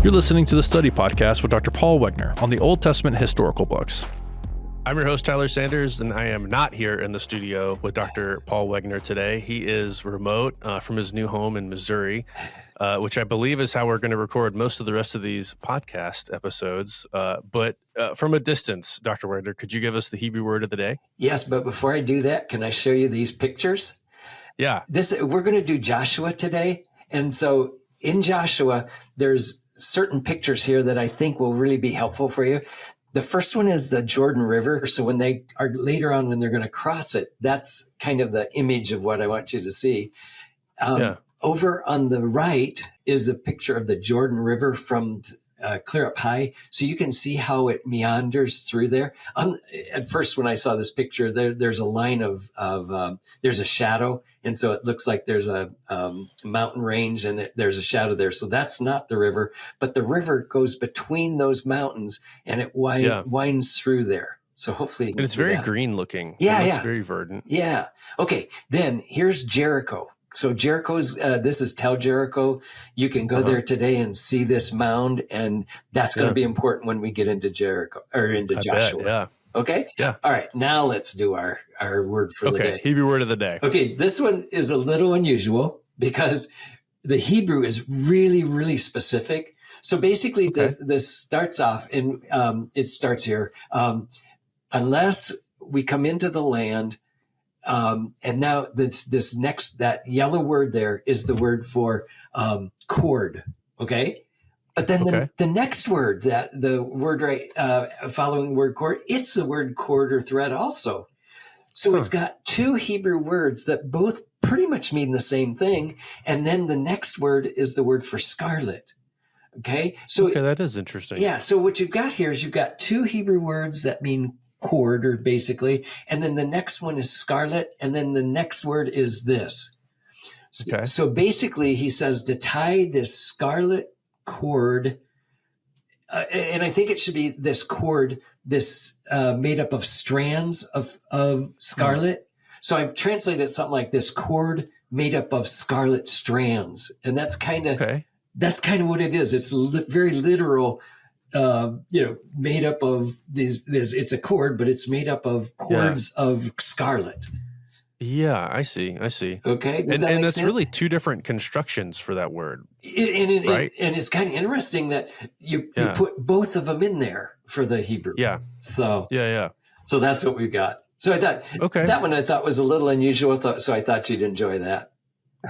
You're listening to the Study Podcast with Dr. Paul Wegner on the Old Testament historical books. I'm your host, Tyler Sanders, and I am not here in the studio with Dr. Paul Wegner today. He is remote from his new home in Missouri, which I believe is how we're going to record most of the rest of these podcast episodes. But from a distance, Dr. Wegner, could you give us the Hebrew word of the day? Yes, but before I do that, can I show you these pictures? Yeah. We're going to do Joshua today. And so in Joshua, there's certain pictures here that I think will really be helpful for you. The first one is the Jordan River. So when they are later on, when they're going to cross it, that's kind of the image of what I want you to see. Over on the right is a picture of the Jordan River from clear up high. So you can see how it meanders through there. At first, when I saw this picture, there's a line of there's a shadow. And so it looks like there's a mountain range and there's a shadow there. So that's not the river, but the river goes between those mountains and it winds through there. So hopefully you can and it's see very that. Green looking. Yeah, it looks yeah. very verdant. Yeah. Okay. Then here's Jericho. So Jericho's, this is Tell Jericho. You can go there today and see this mound, and that's going to be important when we get into Jericho or into Joshua. Bet, yeah. Okay? Yeah. All right. Now let's do our word for the day. Hebrew word of the day. Okay. This one is a little unusual because the Hebrew is really, really specific. So basically this starts off and it starts here. Unless we come into the land, and now this next, that yellow word there is the word for cord. Okay. But then the next word, that the word following word cord, it's the word cord or thread also. So it's got two Hebrew words that both pretty much mean the same thing. And then the next word is the word for scarlet. Okay. So that is interesting. Yeah. So what you've got here is you've got two Hebrew words that mean cord, or basically, and then the next one is scarlet, and then the next word is this. So basically, he says to tie this scarlet cord, and I think it should be this cord, this made up of strands of scarlet. So I've translated something like this cord made up of scarlet strands, and that's kind of what it is. It's very literal. Made up of these, it's a cord, but it's made up of cords of scarlet. Yeah, I see. Okay. And that's sense? Really two different constructions for that word. Right? And it's kind of interesting that you put both of them in there for the Hebrew. Yeah. So, So that's what we've got. So I thought, that one I thought was a little unusual. So I thought you'd enjoy that.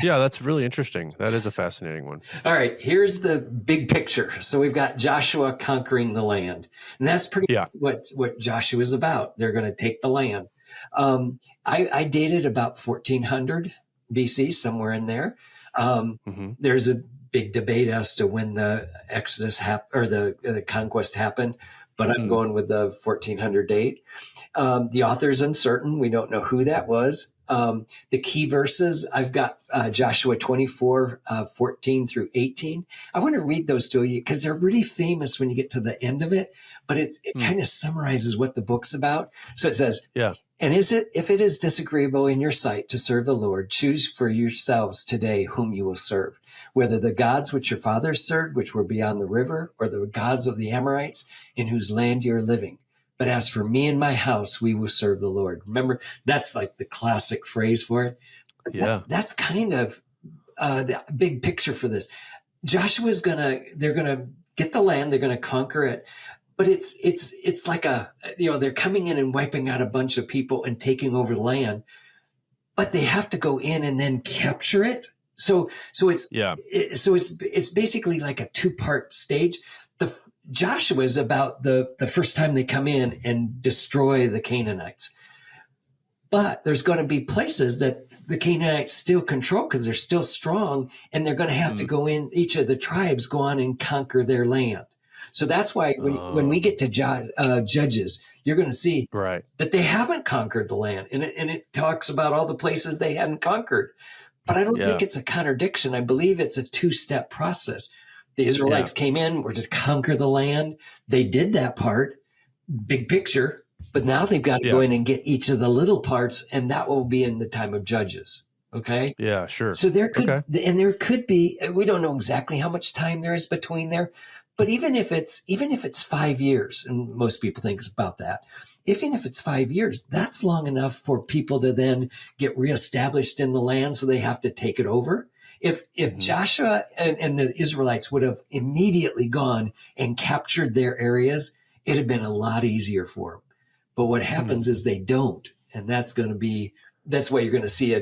Yeah, that's really interesting. That is a fascinating one. All right, here's the big picture. So we've got Joshua conquering the land. And that's pretty much what Joshua is about. They're going to take the land. I dated about 1400 BC, somewhere in there. There's a big debate as to when the Exodus or the conquest happened, but I'm going with the 1400 date. The author's uncertain. We don't know who that was. The key verses, I've got Joshua 24, 14 through 18. I want to read those to you because they're really famous when you get to the end of it, but it kind of summarizes what the book's about. So it says, and if it is disagreeable in your sight to serve the Lord, choose for yourselves today whom you will serve, whether the gods which your fathers served, which were beyond the river, or the gods of the Amorites in whose land you're living. But as for me and my house, we will serve the Lord. Remember, that's like the classic phrase for it. That's kind of the big picture for this. Joshua's they're gonna get the land, they're gonna conquer it, but it's like they're coming in and wiping out a bunch of people and taking over the land, but they have to go in and then capture it. So it's basically like a two-part stage. Joshua is about the first time they come in and destroy the Canaanites. But there's going to be places that the Canaanites still control because they're still strong, and they're going to have to go in, each of the tribes go on and conquer their land. So that's why when we get to Judges, you're going to see that they haven't conquered the land. And it talks about all the places they hadn't conquered. But I don't think it's a contradiction. I believe it's a two-step process. The Israelites came in, were to conquer the land. They did that part, big picture, but now they've got to go in and get each of the little parts, and that will be in the time of Judges. Okay? Yeah, sure. So there could be, we don't know exactly how much time there is between there, But even if it's 5 years, and most people think about that, even if it's 5 years, that's long enough for people to then get reestablished in the land, so they have to take it over. If Joshua and the Israelites would have immediately gone and captured their areas, it'd have been a lot easier for them. But what happens is they don't, and that's why you're going to see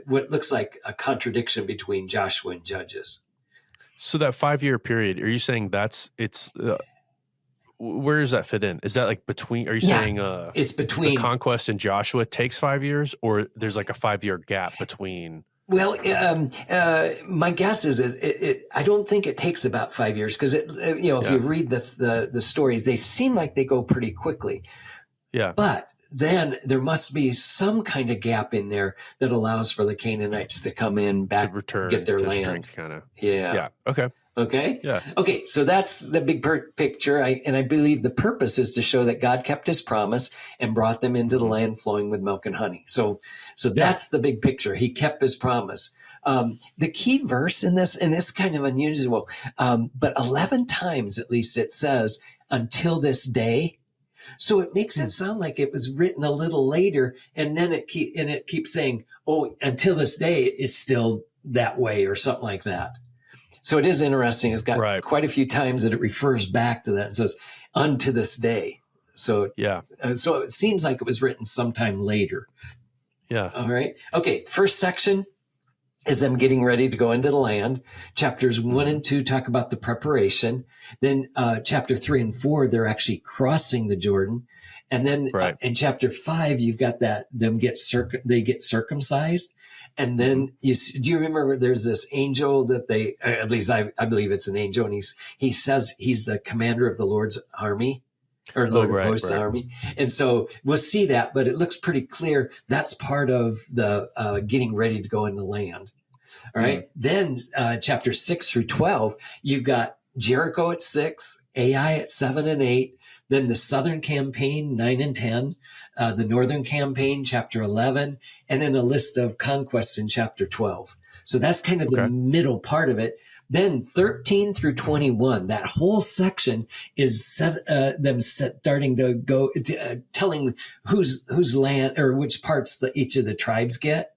what looks like a contradiction between Joshua and Judges. So that 5-year period, are you saying where does that fit in? Is that like between, are you saying it's between the conquest in Joshua takes 5 years, or there's like a 5-year gap between? Well, my guess is I don't think it takes about 5 years, because if you read the stories, they seem like they go pretty quickly. Yeah. But then there must be some kind of gap in there that allows for the Canaanites to come in back, to return, get their to land. strength, kind of. Yeah. Yeah. Okay. Okay. Yeah. Okay. So that's the big picture. I believe the purpose is to show that God kept his promise and brought them into the land flowing with milk and honey. So that's the big picture. He kept his promise. The key verse in this, and it's kind of unusual, but 11 times at least it says, until this day. So it makes it sound like it was written a little later, and then it keeps saying, oh, until this day, it's still that way, or something like that. So it is interesting. It's got quite a few times that it refers back to that and says, unto this day. So so it seems like it was written sometime later. Yeah. All right. Okay. First section is them getting ready to go into the land. Chapters 1 and 2 talk about the preparation. Then chapter 3 and 4, they're actually crossing the Jordan. And then in chapter 5, you've got that them they get circumcised. And then do you remember there's this angel that at least I believe it's an angel, and he says he's the commander of the Lord's army, or Lord of Hosts army. And so we'll see that, but it looks pretty clear that's part of the getting ready to go in the land. All right. Then chapter 6 through 12, you've got Jericho at 6, Ai at 7 and 8, then the southern campaign 9 and 10, the northern campaign chapter 11, and then a list of conquests in chapter 12. So that's kind of the middle part of it. Then 13 through 21, that whole section is starting to go telling whose land or which parts each of the tribes get.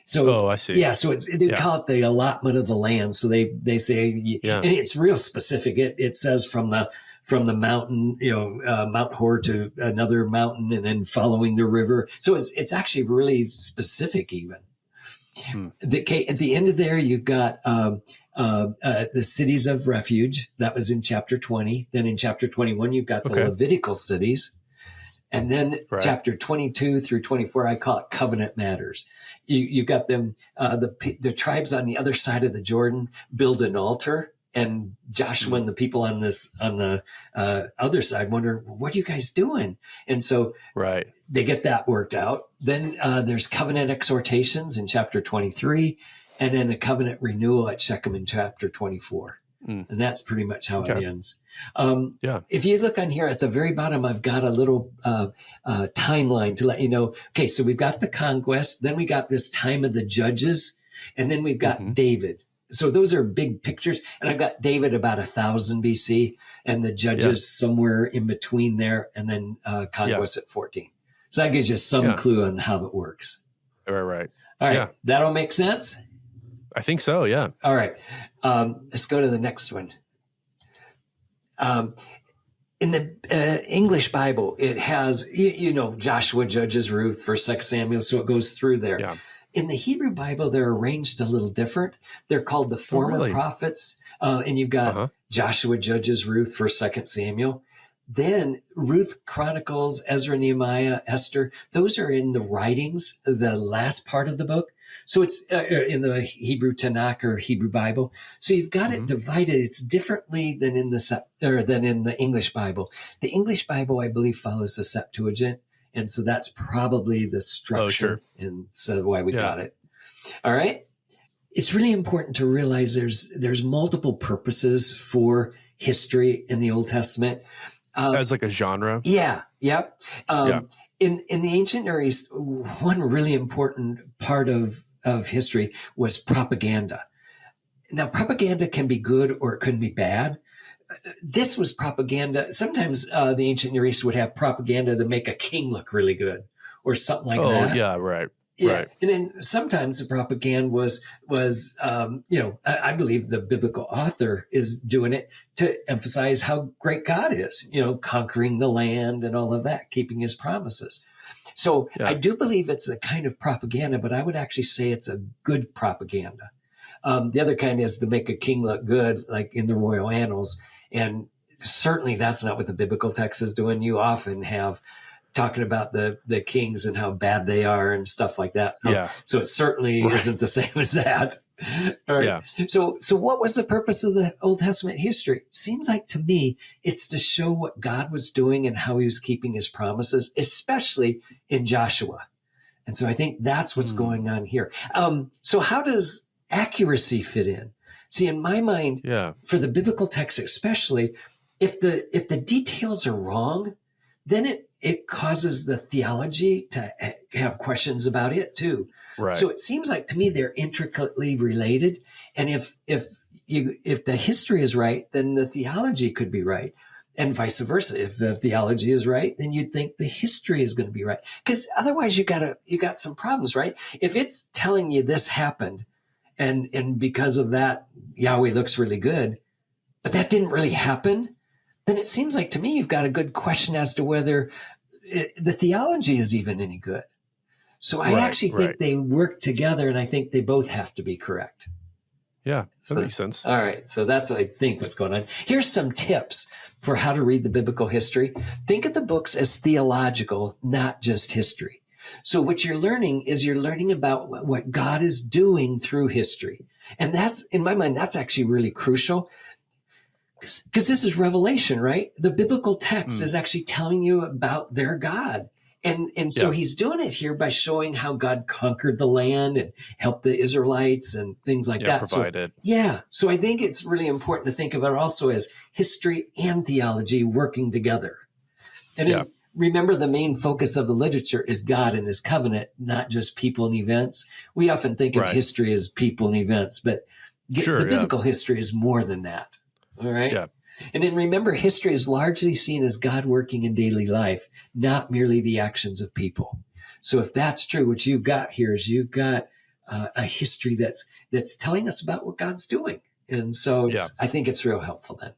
So, I see. Yeah. So they call it the allotment of the land. So they say, and it's real specific. It says from the mountain, Mount Hor to another mountain, and then following the river. So it's actually really specific even. At the end of there, you've got the cities of refuge. That was in chapter 20. Then in chapter 21, you've got the Levitical cities. And then chapter 22 through 24, I call it covenant matters. You've got them, the tribes on the other side of the Jordan build an altar, and Joshua and the people on the other side wonder, what are you guys doing? And so they get that worked out. Then there's covenant exhortations in chapter 23, and then a covenant renewal at Shechem in chapter 24. And that's pretty much how it ends. If you look on here at the very bottom, I've got a little timeline to let you know. Okay, so we've got the conquest, then we got this time of the judges, and then we've got David. So those are big pictures. And I've got David about 1000 BC, and the judges somewhere in between there, and then conquest at 14. So that gives you some clue on how that works. Right. All right. That'll make sense? I think so, yeah. All right. Let's go to the next one. In the English Bible, it has, Joshua, Judges, Ruth, 1st, 2nd Samuel, so it goes through there. Yeah. In the Hebrew Bible, they're arranged a little different. They're called the former prophets, and you've got Joshua, Judges, Ruth, 1st, 2nd Samuel. Then Ruth, Chronicles, Ezra, Nehemiah, Esther, those are in the writings, the last part of the book. So it's in the Hebrew Tanakh or Hebrew Bible. So you've got it divided. It's differently than in the English Bible. The English Bible, I believe, follows the Septuagint, and so that's probably the structure, and so why we got it. All right. It's really important to realize there's multiple purposes for history in the Old Testament. As like a genre. Yeah. Yep. In the ancient Near East, one really important part of history was propaganda. Now, propaganda can be good or it can be bad. this was propaganda. Sometimes the ancient Near East would have propaganda to make a king look really good or something like that. Oh, yeah, right. Yeah. Right. And then sometimes the propaganda was I believe the biblical author is doing it to emphasize how great God is, conquering the land and all of that, keeping his promises. So I do believe it's a kind of propaganda, but I would actually say it's a good propaganda. The other kind is to make a king look good, like in the royal annals. And certainly that's not what the biblical text is doing. You often have talking about the kings and how bad they are and stuff like that. So it certainly isn't the same as that. All right. Yeah. So what was the purpose of the Old Testament history? It seems like to me, it's to show what God was doing and how he was keeping his promises, especially in Joshua. And so I think that's what's going on here. So how does accuracy fit in? See, in my mind, for the biblical text especially, if the details are wrong, then it causes the theology to have questions about it too. Right. So it seems like to me they're intricately related. And if the history is right, then the theology could be right. And vice versa. If the theology is right, then you'd think the history is going to be right. Because otherwise you got some problems, right? If it's telling you this happened, and because of that, Yahweh looks really good, but that didn't really happen, then it seems like to me you've got a good question as to whether the theology is even any good. So I actually think they work together, and I think they both have to be correct. Yeah, that makes sense. All right. So that's, I think, what's going on. Here's some tips for how to read the biblical history. Think of the books as theological, not just history. So what you're learning about what God is doing through history. And that's, in my mind, that's actually really crucial. Because this is revelation, right? The biblical text is actually telling you about their God. And so he's doing it here by showing how God conquered the land and helped the Israelites and things like that. Provided. So I think it's really important to think of it also as history and theology working together. And remember, the main focus of the literature is God and his covenant, not just people and events. We often think of history as people and events, but the biblical history is more than that. All right. Yeah. And then remember, history is largely seen as God working in daily life, not merely the actions of people. So if that's true, what you've got here is you've got a history that's telling us about what God's doing. And so I think it's real helpful then.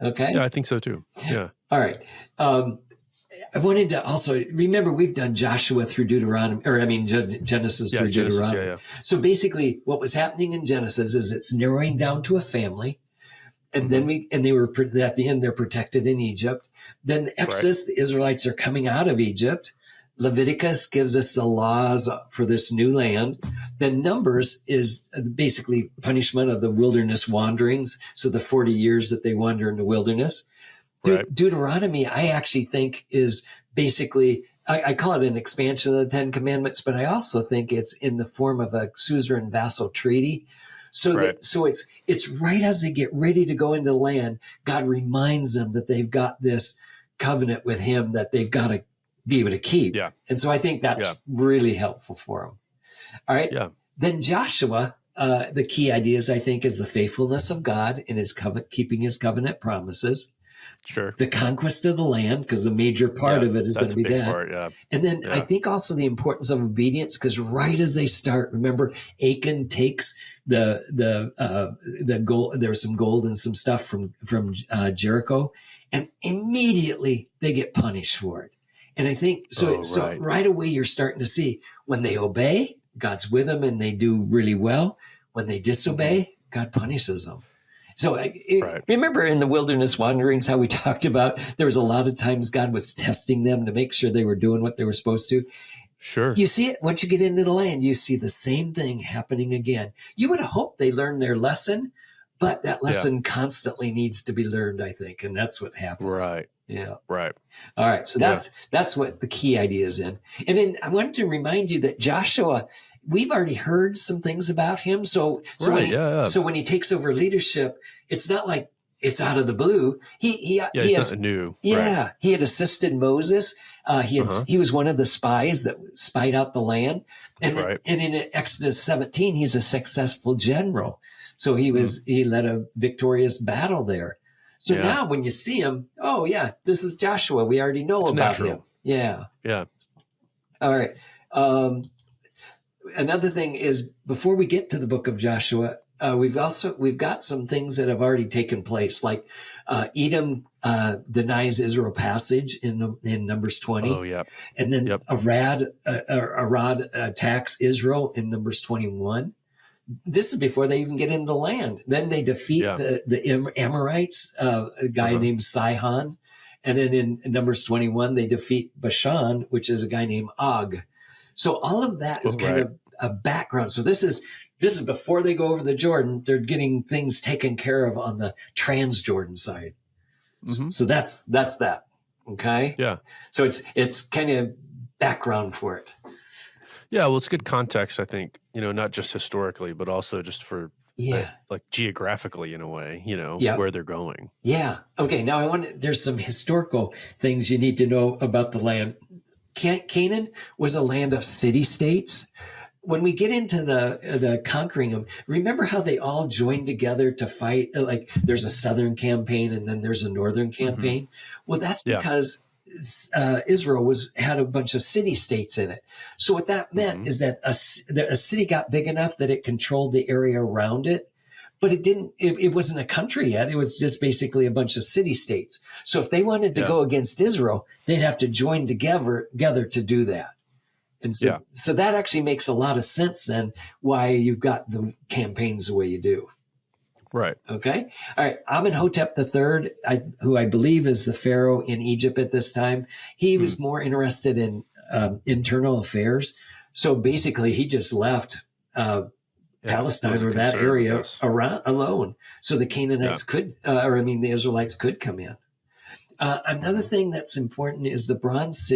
Okay. Yeah, I think so too. Yeah. All right. I wanted to also remember we've done Joshua through Deuteronomy, Genesis through Deuteronomy. So basically what was happening in Genesis is it's narrowing down to a family. And then they were at the end, they're protected in Egypt. Then Exodus, the Israelites are coming out of Egypt. Leviticus gives us the laws for this new land. Then Numbers is basically punishment of the wilderness wanderings. So the 40 years that they wander in the wilderness. Deuteronomy, I actually think is basically, I call it an expansion of the Ten Commandments, but I also think it's in the form of a suzerain vassal treaty. So it's right as they get ready to go into the land, God reminds them that they've got this covenant with him that they've got to be able to keep. Yeah. And so I think that's really helpful for them. All right. Yeah. Then Joshua, the key ideas, I think, is the faithfulness of God in his covenant, keeping his covenant promises. Sure. The conquest of the land, because the major part of it is going to be that. Part, and then I think also the importance of obedience, because right as they start, remember, Achan takes the gold. There was some gold and some stuff from Jericho, and immediately they get punished for it. And I think so right away you're starting to see when they obey, God's with them and they do really well. When they disobey, God punishes them. So remember in the wilderness wanderings, how we talked about there was a lot of times God was testing them to make sure they were doing what they were supposed to. Sure. You see it once you get into the land, you see the same thing happening again. You would hope they learn their lesson, but that lesson constantly needs to be learned, I think. And that's what happens. Right. Yeah. Right. All right. So that's what the key idea is in. And then I wanted to remind you that Joshua, we've already heard some things about him. So when he takes over leadership, it's not like it's out of the blue. He has new. Yeah. Right. He had assisted Moses. He was one of the spies that spied out the land. And in Exodus 17, he's a successful general. So he led a victorious battle there. So now when you see him, oh yeah, this is Joshua. We already know it's about natural. Him. Yeah. Yeah. All right. Another thing is, before we get to the book of Joshua, we've got some things that have already taken place, like Edom denies Israel passage in Numbers 20. Oh, yeah. And then Arad attacks Israel in Numbers 21. This is before they even get into the land. Then they defeat the Amorites, a guy named Sihon. And then in Numbers 21, they defeat Bashan, which is a guy named Og. So all of that is kind of a background. So this is before they go over the Jordan. They're getting things taken care of on the Transjordan side. Mm-hmm. So that's that. Okay. Yeah. So it's kind of background for it. Yeah. Well, it's good context, I think, not just historically, but also just for like geographically in a way, where they're going. Yeah. Okay. Now there's some historical things you need to know about the land. Canaan was a land of city-states. When we get into the conquering them, remember how they all joined together to fight? Like there's a southern campaign and then there's a northern campaign. Mm-hmm. Well, that's because Israel had a bunch of city-states in it. So what that meant is that a city got big enough that it controlled the area around it, but it wasn't a country yet. It was just basically a bunch of city-states. So if they wanted to go against Israel, they'd have to join together to do that. And so that actually makes a lot of sense then why you've got the campaigns the way you do. Right. Okay. All right. Amenhotep III, who I believe is the pharaoh in Egypt at this time, he was more interested in internal affairs. So basically he just left Palestine or that area around alone. So the Canaanites the Israelites could come in. Another thing that's important is the Bronze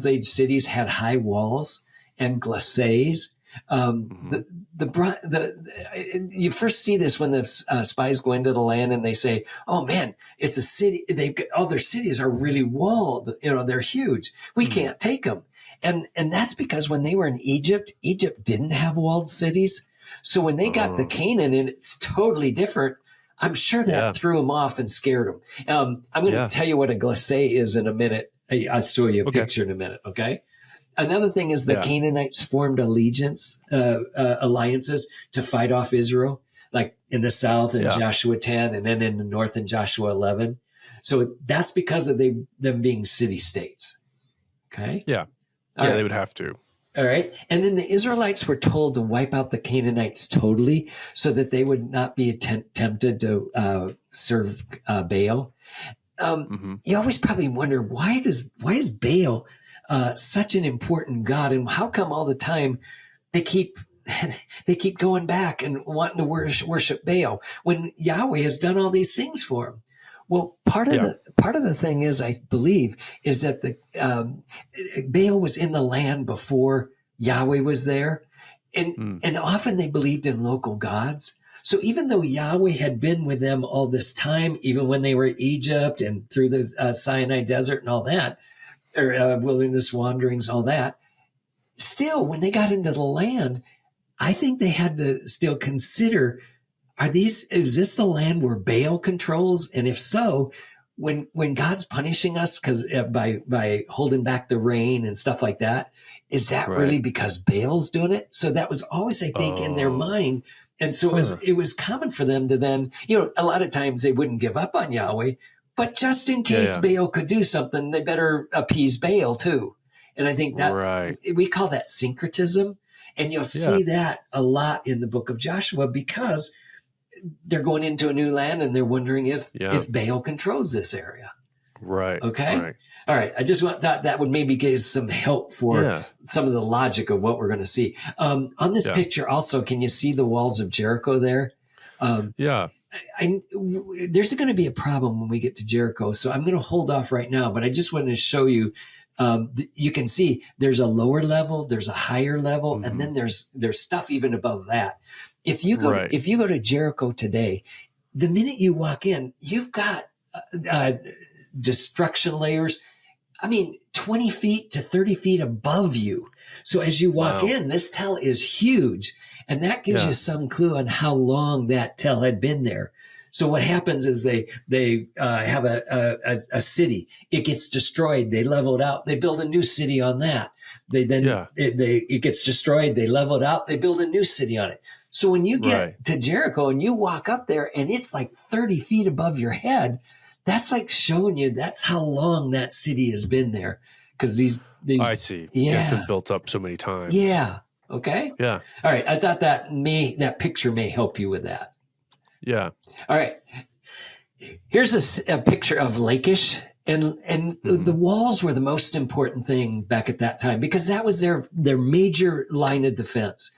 Age cities had high walls and glacis. You first see this when the spies go into the land and they say, "Oh man, it's a city. All their cities are really walled. They're huge. We can't take them." And that's because when they were in Egypt didn't have walled cities. So when they got to Canaan and it's totally different, I'm sure that threw them off and scared them. I'm going to tell you what a glacé is in a minute. I'll show you a picture in a minute. Okay. Another thing is the Canaanites formed alliances to fight off Israel, like in the south in Joshua 10 and then in the north in Joshua 11. So that's because of them being city-states. Okay. Yeah. They would have to. All right. And then the Israelites were told to wipe out the Canaanites totally so that they would not be tempted to serve Baal. You always probably wonder, why is Baal such an important God? And how come all the time they keep going back and wanting to worship Baal when Yahweh has done all these things for them? Well, part of the thing is, I believe, is that the Baal was in the land before Yahweh was there, and often they believed in local gods. So even though Yahweh had been with them all this time, even when they were in Egypt and through the Sinai desert and all that, or wilderness wanderings, all that, still when they got into the land, I think they had to still consider, is this the land where Baal controls? And if so, when God's punishing us because by holding back the rain and stuff like that, is that really because Baal's doing it? So that was always, I think, in their mind. And so it was common for them to then, a lot of times they wouldn't give up on Yahweh, but just in case Baal could do something, they better appease Baal too. And I think that we call that syncretism. And you'll see that a lot in the book of Joshua because they're going into a new land and they're wondering if Baal controls this area. Right. Okay. Right. All right. I just thought that would maybe give some help for some of the logic of what we're going to see. On this picture also, can you see the walls of Jericho there? There's going to be a problem when we get to Jericho. So I'm going to hold off right now, but I just wanted to show you, you can see there's a lower level, there's a higher level, and then there's stuff even above that. If you go to Jericho today, the minute you walk in, you've got destruction layers. 20 feet to 30 feet above you. So as you walk in, this tell is huge. And that gives you some clue on how long that tell had been there. So what happens is they have a city. It gets destroyed. They level it out. They build a new city on that. It gets destroyed. They level it out. They build a new city on it. So when you get to Jericho and you walk up there and it's like 30 feet above your head, that's like showing you that's how long that city has been there. Because these I see. It's been built up so many times. Yeah. Okay. Yeah. All right. I thought that picture may help you with that. Yeah. All right. Here's a picture of Lachish, and the walls were the most important thing back at that time because that was their major line of defense.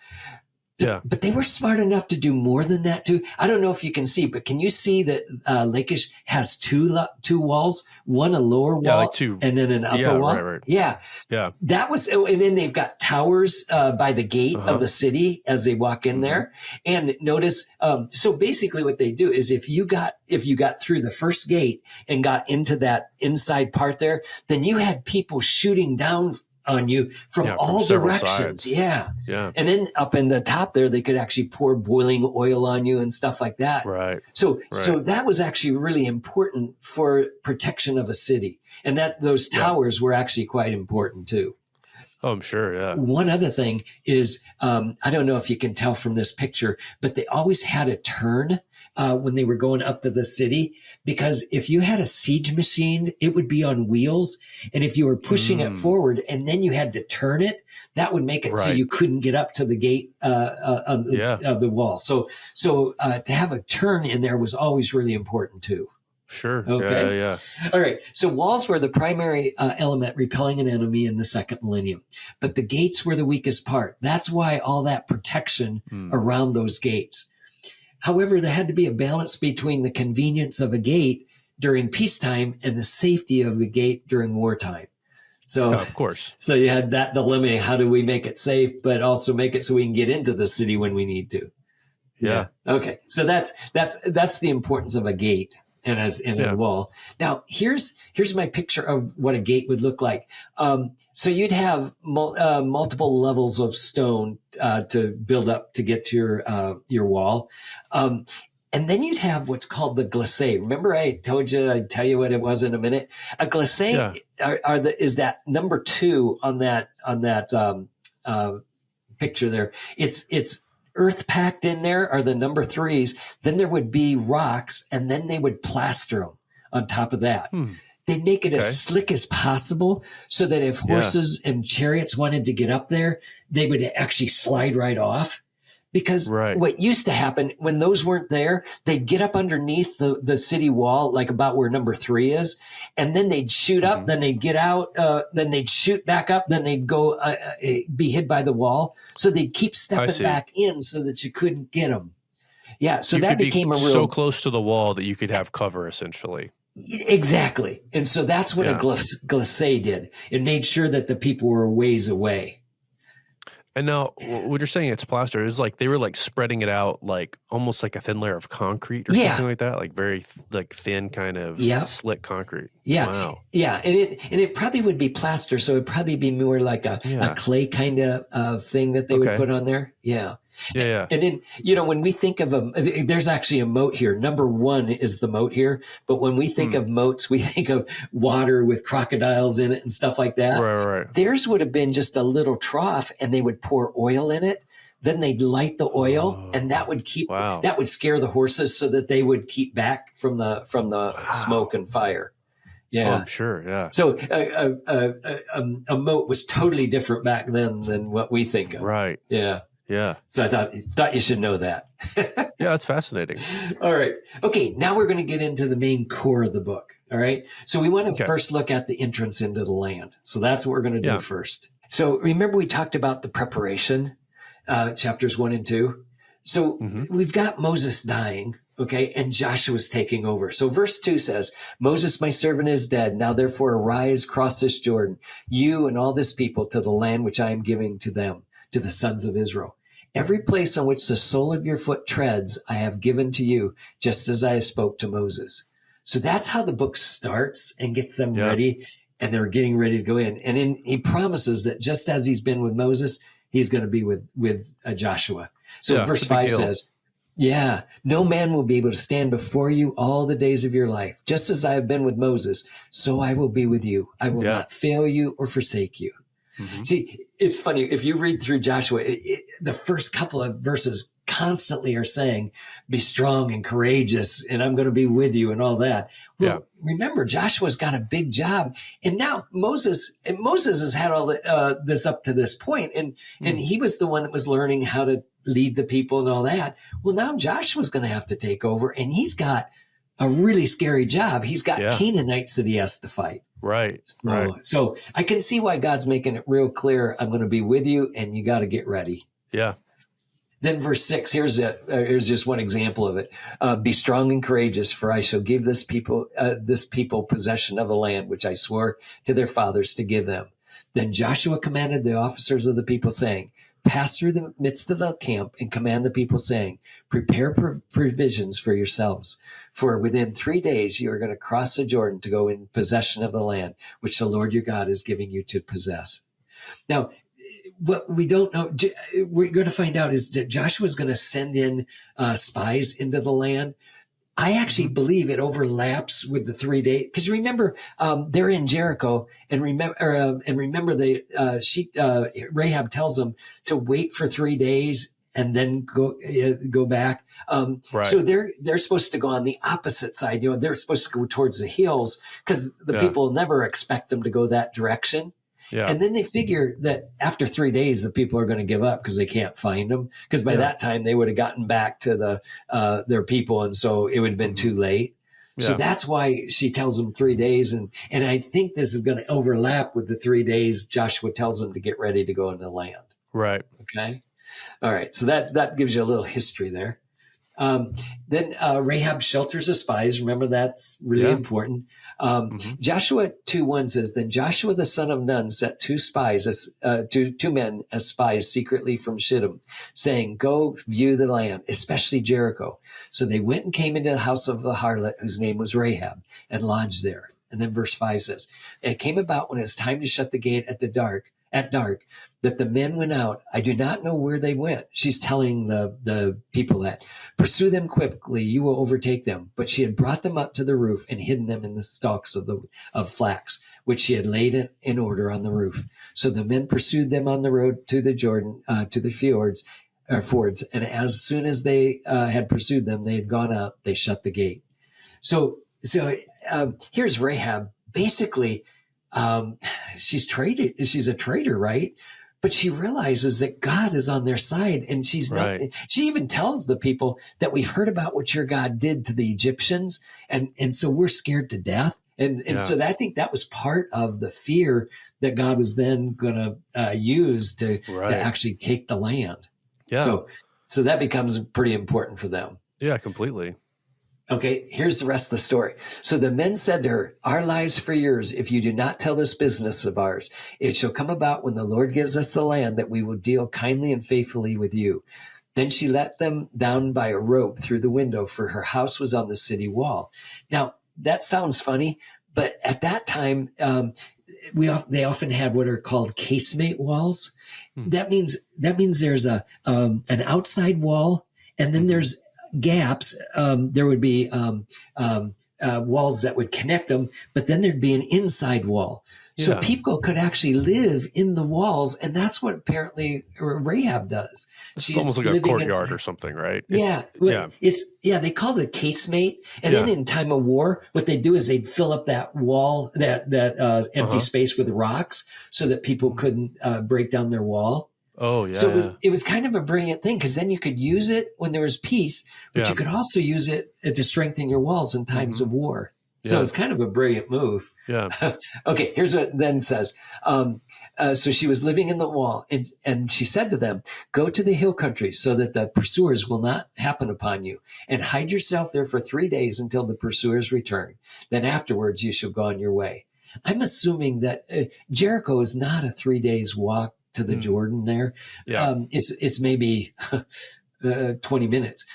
Yeah. But they were smart enough to do more than that too. I don't know if you can see, but can you see that Lachish has two walls, one a lower wall like two, and then an upper wall? Right. Yeah. Yeah. That was, and then they've got towers by the gate of the city as they walk in there. And notice, so basically what they do is if you got through the first gate and got into that inside part there, then you had people shooting down on you from all directions. Sides. Yeah. Yeah. And then up in the top there, they could actually pour boiling oil on you and stuff like that. Right. So that was actually really important for protection of a city. And that those towers were actually quite important too. Oh, I'm sure. Yeah. One other thing is, I don't know if you can tell from this picture, but they always had a turn when they were going up to the city, because if you had a siege machine, it would be on wheels. And if you were pushing it forward and then you had to turn it, that would make it so you couldn't get up to the gate of the wall. So to have a turn in there was always really important too. Sure. Okay. Yeah. All right. So walls were the primary element repelling an enemy in the second millennium, but the gates were the weakest part. That's why all that protection around those gates. However, there had to be a balance between the convenience of a gate during peacetime and the safety of the gate during wartime. So, of course. So you had that dilemma. How do we make it safe, but also make it so we can get into the city when we need to? Yeah. Okay. So that's the importance of a gate and a wall. Now, here's my picture of what a gate would look like. So you'd have multiple levels of stone to build up to get to your wall. And then you'd have what's called the glissade. Remember I told you I'd tell you what it was in a minute? A glissade is that number 2 on that picture there. It's earth packed in there are the number 3s. Then there would be rocks, and then they would plaster them on top of that. They'd make it as slick as possible so that if horses and chariots wanted to get up there, they would actually slide right off. Because what used to happen when those weren't there, they'd get up underneath the city wall, like about where number 3 is, and then they'd shoot up, then they'd get out, then they'd shoot back up, then they'd go be hit by the wall. So they'd keep stepping back in so that you couldn't get them. Yeah, so that became a real... so close to the wall that you could have cover, essentially. Exactly. And so that's what a glissade did. It made sure that the people were a ways away. And now, what you're saying it's plaster is like they were like spreading it out, like almost like a thin layer of concrete or something like that, like very like thin kind of slick concrete. Yeah, wow. Yeah, and it probably would be plaster, so it'd probably be more like a clay kind of thing that they would put on there. Yeah. Yeah. And then, when we think of there's actually a moat here. Number 1 is the moat here. But when we think of moats, we think of water with crocodiles in it and stuff like that. Right. Theirs would have been just a little trough, and they would pour oil in it. Then they'd light the oil, and that would that would scare the horses so that they would keep back from the smoke and fire. Yeah, oh, I'm sure. Yeah. So a moat was totally different back then than what we think of. Right. Yeah. Yeah. So I thought you should know that. Yeah, that's fascinating. All right. Okay, now we're going to get into the main core of the book. All right. So we want to first look at the entrance into the land. So that's what we're going to do first. So remember we talked about the preparation, chapters 1 and 2. So we've got Moses dying, okay, and Joshua's taking over. So verse 2 says, Moses, my servant, is dead. Now therefore arise, cross this Jordan, you and all this people, to the land which I am giving to them, to the sons of Israel. Every place on which the sole of your foot treads, I have given to you, just as I spoke to Moses. So that's how the book starts and gets them ready, and they're getting ready to go in. And then he promises that just as he's been with Moses, he's going to be with Joshua. So verse 5 says, Yeah. No man will be able to stand before you all the days of your life. Just as I have been with Moses, so I will be with you. I will Yeah. not fail you or forsake you. Mm-hmm. See, it's funny. If you read through Joshua, the first couple of verses constantly are saying, be strong and courageous, and I'm going to be with you and all that. Well, remember, Joshua's got a big job. And now Moses has had all this up to this point, and he was the one that was learning how to lead the people and all that. Well, now Joshua's going to have to take over, and he's got a really scary job. He's got Canaanites that he has to fight. Right. So I can see why God's making it real clear. I'm going to be with you, and you got to get ready. Yeah. Then verse 6, here's just one example of it. Be strong and courageous, for I shall give this people possession of the land, which I swore to their fathers to give them. Then Joshua commanded the officers of the people, saying, pass through the midst of the camp and command the people, saying, prepare provisions for yourselves. For within 3 days you are going to cross the Jordan to go in possession of the land, which the Lord your God is giving you to possess. Now, what we don't know, we're going to find out, is that Joshua is going to send in spies into the land. I actually believe it overlaps with the 3 days, because remember, they're in Jericho, and remember Rahab tells them to wait for 3 days and then go back. So they're supposed to go on the opposite side. They're supposed to go towards the hills, because the people never expect them to go that direction. Yeah. And then they figure that after 3 days, the people are going to give up because they can't find them. Because by that time, they would have gotten back to their people, and so it would have been too late. Yeah. So that's why she tells them 3 days, and I think this is going to overlap with the 3 days Joshua tells them to get ready to go into the land. Right. Okay. All right. So that gives you a little history there. Then Rahab shelters the spies. Remember, that's really important. Joshua 2:1 says, then Joshua the son of Nun set two men as spies secretly from Shittim, saying, go view the land, especially Jericho. So they went and came into the house of the harlot, whose name was Rahab, and lodged there. And then verse 5 says, it came about when it was time to shut the gate at dark, that the men went out. I do not know where they went. She's telling the people that, pursue them quickly, you will overtake them. But she had brought them up to the roof and hidden them in the stalks of flax, which she had laid in order on the roof. So the men pursued them on the road to the Jordan, to the fords. And as soon as they had pursued them, they had gone out, they shut the gate. So here's Rahab. Basically, she's a traitor, right? But she realizes that God is on their side, and she even tells the people that we've heard about what your God did to the Egyptians, and so we're scared to death. And so I think that was part of the fear that God was then going to use to actually take the land. Yeah. So that becomes pretty important for them. Yeah, completely. Okay, here's the rest of the story. So the men said to her, our lives for yours, if you do not tell this business of ours. It shall come about when the Lord gives us the land that we will deal kindly and faithfully with you. Then she let them down by a rope through the window, for her house was on the city wall. Now, that sounds funny, but at that time, they often had what are called casemate walls. That means there's an outside wall, and then there's gaps. There would be walls that would connect them, but then there'd be an inside wall. So people could actually live in the walls, and that's what apparently Rahab does. She's almost like a courtyard or something, right? They called it a casemate. And then in time of war, what they do is they'd fill up that wall, that empty space with rocks, so that people couldn't break down their wall. Oh, yeah. So it was kind of a brilliant thing, because then you could use it when there was peace, but you could also use it to strengthen your walls in times of war. So it's kind of a brilliant move. Yeah. Okay, here's what it then says. So she was living in the wall, and she said to them, go to the hill country so that the pursuers will not happen upon you, and hide yourself there for 3 days until the pursuers return. Then afterwards you shall go on your way. I'm assuming that Jericho is not a 3 days walk to the Jordan there. Yeah. It's maybe 20 minutes.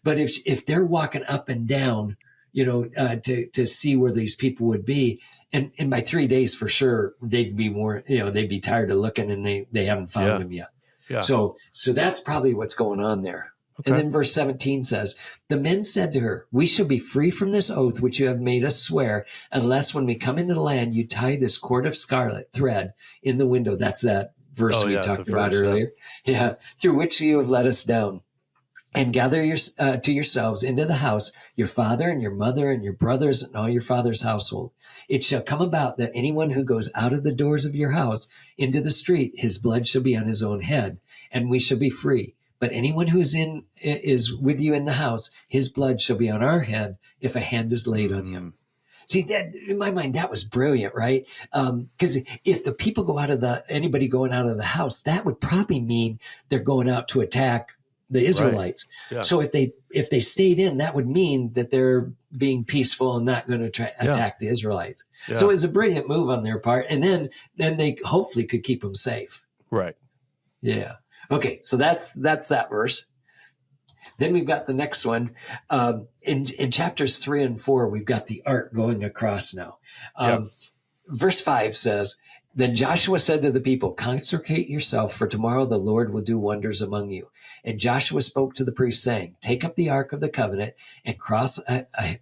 But if they're walking up and down, to see where these people would be, and by 3 days for sure, they'd be tired of looking, and they haven't found them yet. Yeah. So that's probably what's going on there. And then verse 17 says, the men said to her, we shall be free from this oath which you have made us swear, unless when we come into the land, you tie this cord of scarlet thread in the window. That's that verse we talked about earlier. Yeah. Through which you have let us down. And gather to yourselves into the house your father and your mother and your brothers and all your father's household. It shall come about that anyone who goes out of the doors of your house into the street, his blood shall be on his own head, and we shall be free. But anyone who is with you in the house, his blood shall be on our head if a hand is laid on him. See, that in my mind, that was brilliant, right? Because if the people anybody going out of the house, that would probably mean they're going out to attack the Israelites. Right. Yeah. So if they stayed in, that would mean that they're being peaceful and not going to attack the Israelites. Yeah. So it was a brilliant move on their part. And then they hopefully could keep them safe. Right. Yeah. Okay. So that's that verse. Then we've got the next one. In chapters 3 and 4, we've got the ark going across now. Verse 5 says, then Joshua said to the people, consecrate yourself, for tomorrow the Lord will do wonders among you. And Joshua spoke to the priests, saying, take up the ark of the covenant and cross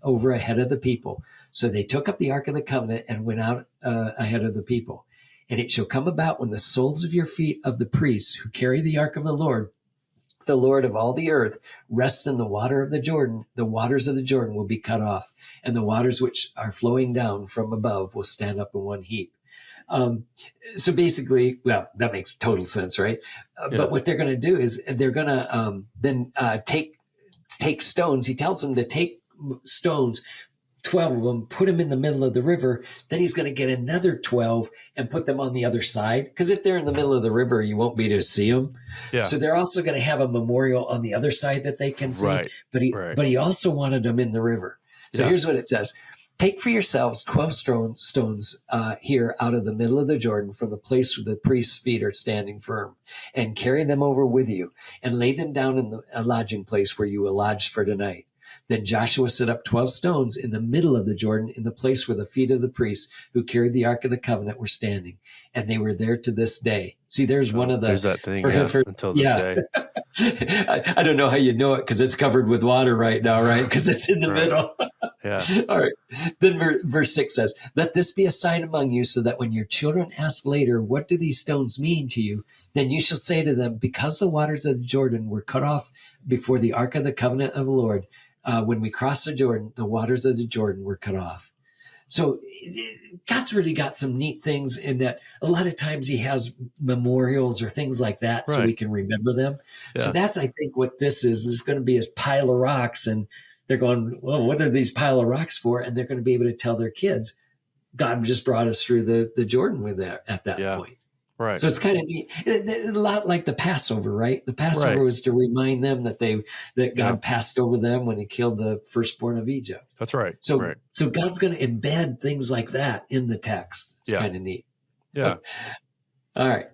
over ahead of the people. So they took up the ark of the covenant and went out ahead of the people. And it shall come about when the soles of your feet of the priests who carry the ark of the Lord of all the earth, rest in the water of the Jordan, the waters of the Jordan will be cut off, and the waters which are flowing down from above will stand up in one heap. So basically, well, that makes total sense, right? But what they're going to do is they're going to then take stones. He tells them to take stones, 12 of them, put them in the middle of the river. Then he's going to get another 12 and put them on the other side. Because if they're in the middle of the river, you won't be able to see them. Yeah. So they're also going to have a memorial on the other side that they can see. Right. But he also wanted them in the river. So here's what it says. Take for yourselves 12 stones here out of the middle of the Jordan from the place where the priest's feet are standing firm, and carry them over with you and lay them down in a lodging place where you will lodge for tonight. Then Joshua set up 12 stones in the middle of the Jordan in the place where the feet of the priests who carried the Ark of the Covenant were standing. And they were there to this day. See, there's one of the... There's that thing until this day. I don't know how you know it because it's covered with water right now, right? Because it's in the middle. Yeah. All right. Then verse 6 says, let this be a sign among you so that when your children ask later, what do these stones mean to you? Then you shall say to them, because the waters of the Jordan were cut off before the Ark of the Covenant of the Lord, when we crossed the Jordan, the waters of the Jordan were cut off. So God's really got some neat things in that a lot of times he has memorials or things like that so we can remember them. Yeah. So that's, I think, what this is going to be a pile of rocks. And they're going, well, what are these pile of rocks for? And they're going to be able to tell their kids, God just brought us through the Jordan with that at that point. Right. So it's kind of neat. A lot like the Passover, right? The Passover was to remind them that God passed over them when he killed the firstborn of Egypt. That's right. So God's going to embed things like that in the text. It's kind of neat. Yeah. All right.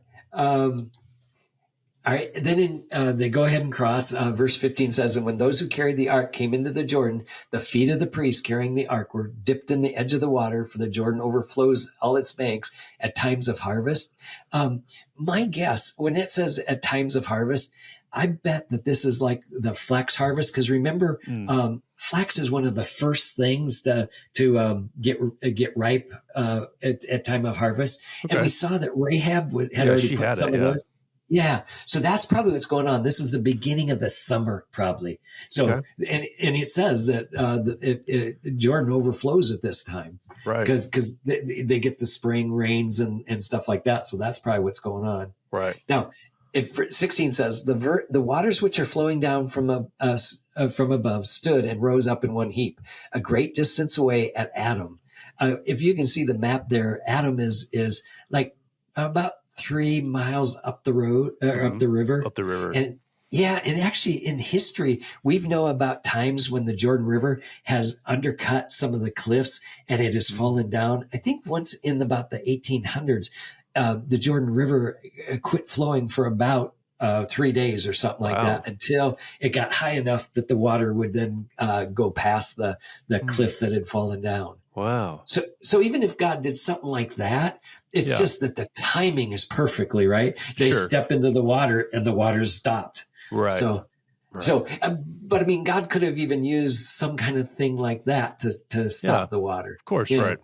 All right. Then they go ahead and cross. Verse 15 says, and when those who carried the ark came into the Jordan, the feet of the priests carrying the ark were dipped in the edge of the water, for the Jordan overflows all its banks at times of harvest. My guess, when it says at times of harvest, I bet that this is like the flax harvest. Because remember, flax is one of the first things to get ripe at time of harvest. Okay. And we saw that Rahab had already put some of those. Yeah. So that's probably what's going on. This is the beginning of the summer, probably. So, and it says that Jordan overflows at this time. Right. Because they get the spring rains and stuff like that. So that's probably what's going on. Right. Now, 16 says, the waters which are flowing down from above stood and rose up in one heap, a great distance away at Adam. If you can see the map there, Adam is like about 3 miles up the road, up the river. Up the river. And actually in history, we've known about times when the Jordan River has undercut some of the cliffs and it has fallen down. I think once in about the 1800s, the Jordan River quit flowing for about 3 days or something like that, until it got high enough that the water would then go past the cliff that had fallen down. Wow. So even if God did something like that, it's just that the timing is perfectly right. They step into the water and the water's stopped. Right. So Right. So, but I mean, God could have even used some kind of thing like that to stop the water. Of course, Yeah. right.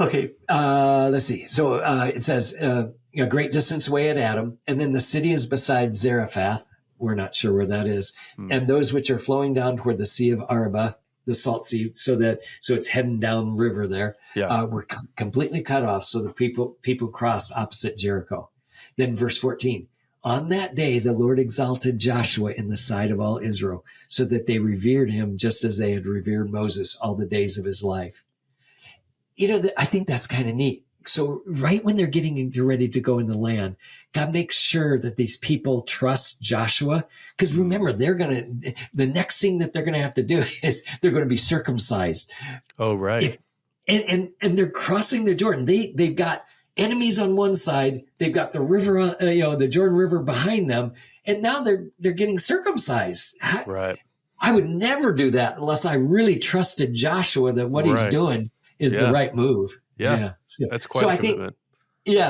Okay, let's see. So it says, a great distance away at Adam, and then the city is beside Zarephath. We're not sure where that is. And those which are flowing down toward the Sea of Araba, the Salt Sea, so it's heading down river there. Were completely cut off. So the people crossed opposite Jericho. Then verse 14. On that day, the Lord exalted Joshua in the sight of all Israel, so that they revered him just as they had revered Moses all the days of his life. I think that's kind of neat. So right when they're getting ready to go in the land, God makes sure that these people trust Joshua. Because remember, the next thing that they're going to have to do is they're going to be circumcised. Oh, right. And they're crossing the Jordan. They've got enemies on one side. They've got the river, the Jordan River behind them. And now they're getting circumcised. Right. I would never do that unless I really trusted Joshua that what he's doing is the right move. Yeah. So, that's quite a commitment.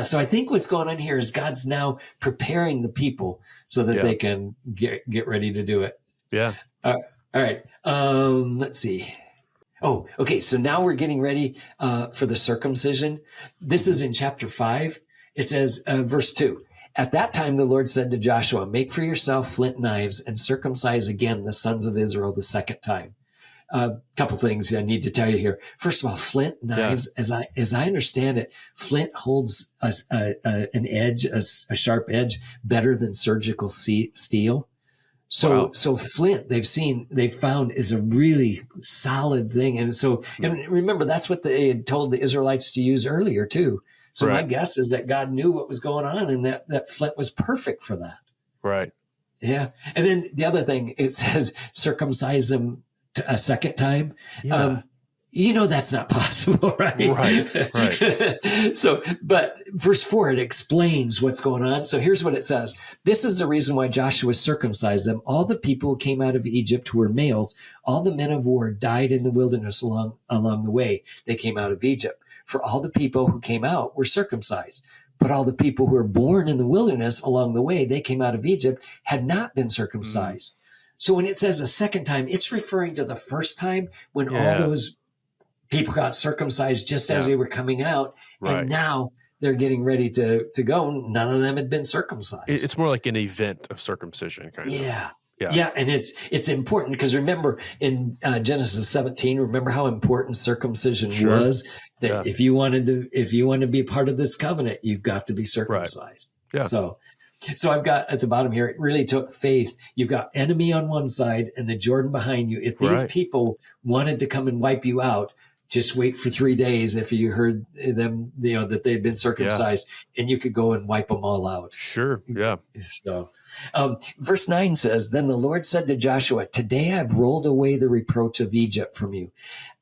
So I think what's going on here is God's now preparing the people so that they can get ready to do it. Yeah. All right. Let's see. Oh, okay. So now we're getting ready for the circumcision. This is in chapter 5. It says, verse 2. At that time, the Lord said to Joshua, make for yourself flint knives and circumcise again the sons of Israel the second time. A couple things I need to tell you here. First of all, flint knives, as I understand it, flint holds an edge, a sharp edge, better than surgical steel. So flint, they've found is a really solid thing, and remember that's what they had told the Israelites to use earlier too. So my guess is that God knew what was going on, and that flint was perfect for that. Right. Yeah, and then the other thing, it says circumcise them a second time. That's not possible, right? Right. But verse 4, it explains what's going on. So here's what it says. This is the reason why Joshua circumcised them. All the people who came out of Egypt who were males, all the men of war died in the wilderness along the way they came out of Egypt. For all the people who came out were circumcised. But all the people who were born in the wilderness along the way they came out of Egypt had not been circumcised. So when it says a second time, it's referring to the first time when all those people got circumcised just as they were coming out. Right. And now they're getting ready to go. None of them had been circumcised. It's more like an event of circumcision kind of. Yeah. And it's important because remember in Genesis 17, remember how important circumcision was? That if you want to be part of this covenant, you've got to be circumcised. Right. Yeah. So I've got at the bottom here, it really took faith. You've got enemy on one side and the Jordan behind you. If these people wanted to come and wipe you out, just wait for 3 days if you heard them, that they'd been circumcised, and you could go and wipe them all out. Sure, yeah. So verse 9 says, then the Lord said to Joshua, today I've rolled away the reproach of Egypt from you.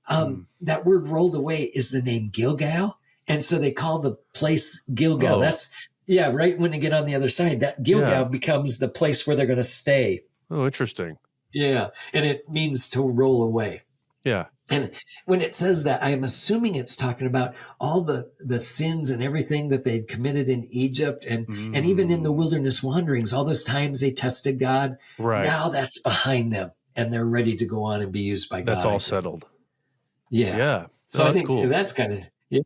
That word rolled away is the name Gilgal. And so they call the place Gilgal. That's right when they get on the other side, that Gilgal becomes the place where they're going to stay. Oh, interesting. Yeah, and it means to roll away. Yeah. And when it says that, I'm assuming it's talking about all the sins and everything that they'd committed in Egypt and even in the wilderness wanderings, all those times they tested God. Right. Now that's behind them, and they're ready to go on and be used by God. That's all settled. Yeah. Yeah. So I think that's kind of,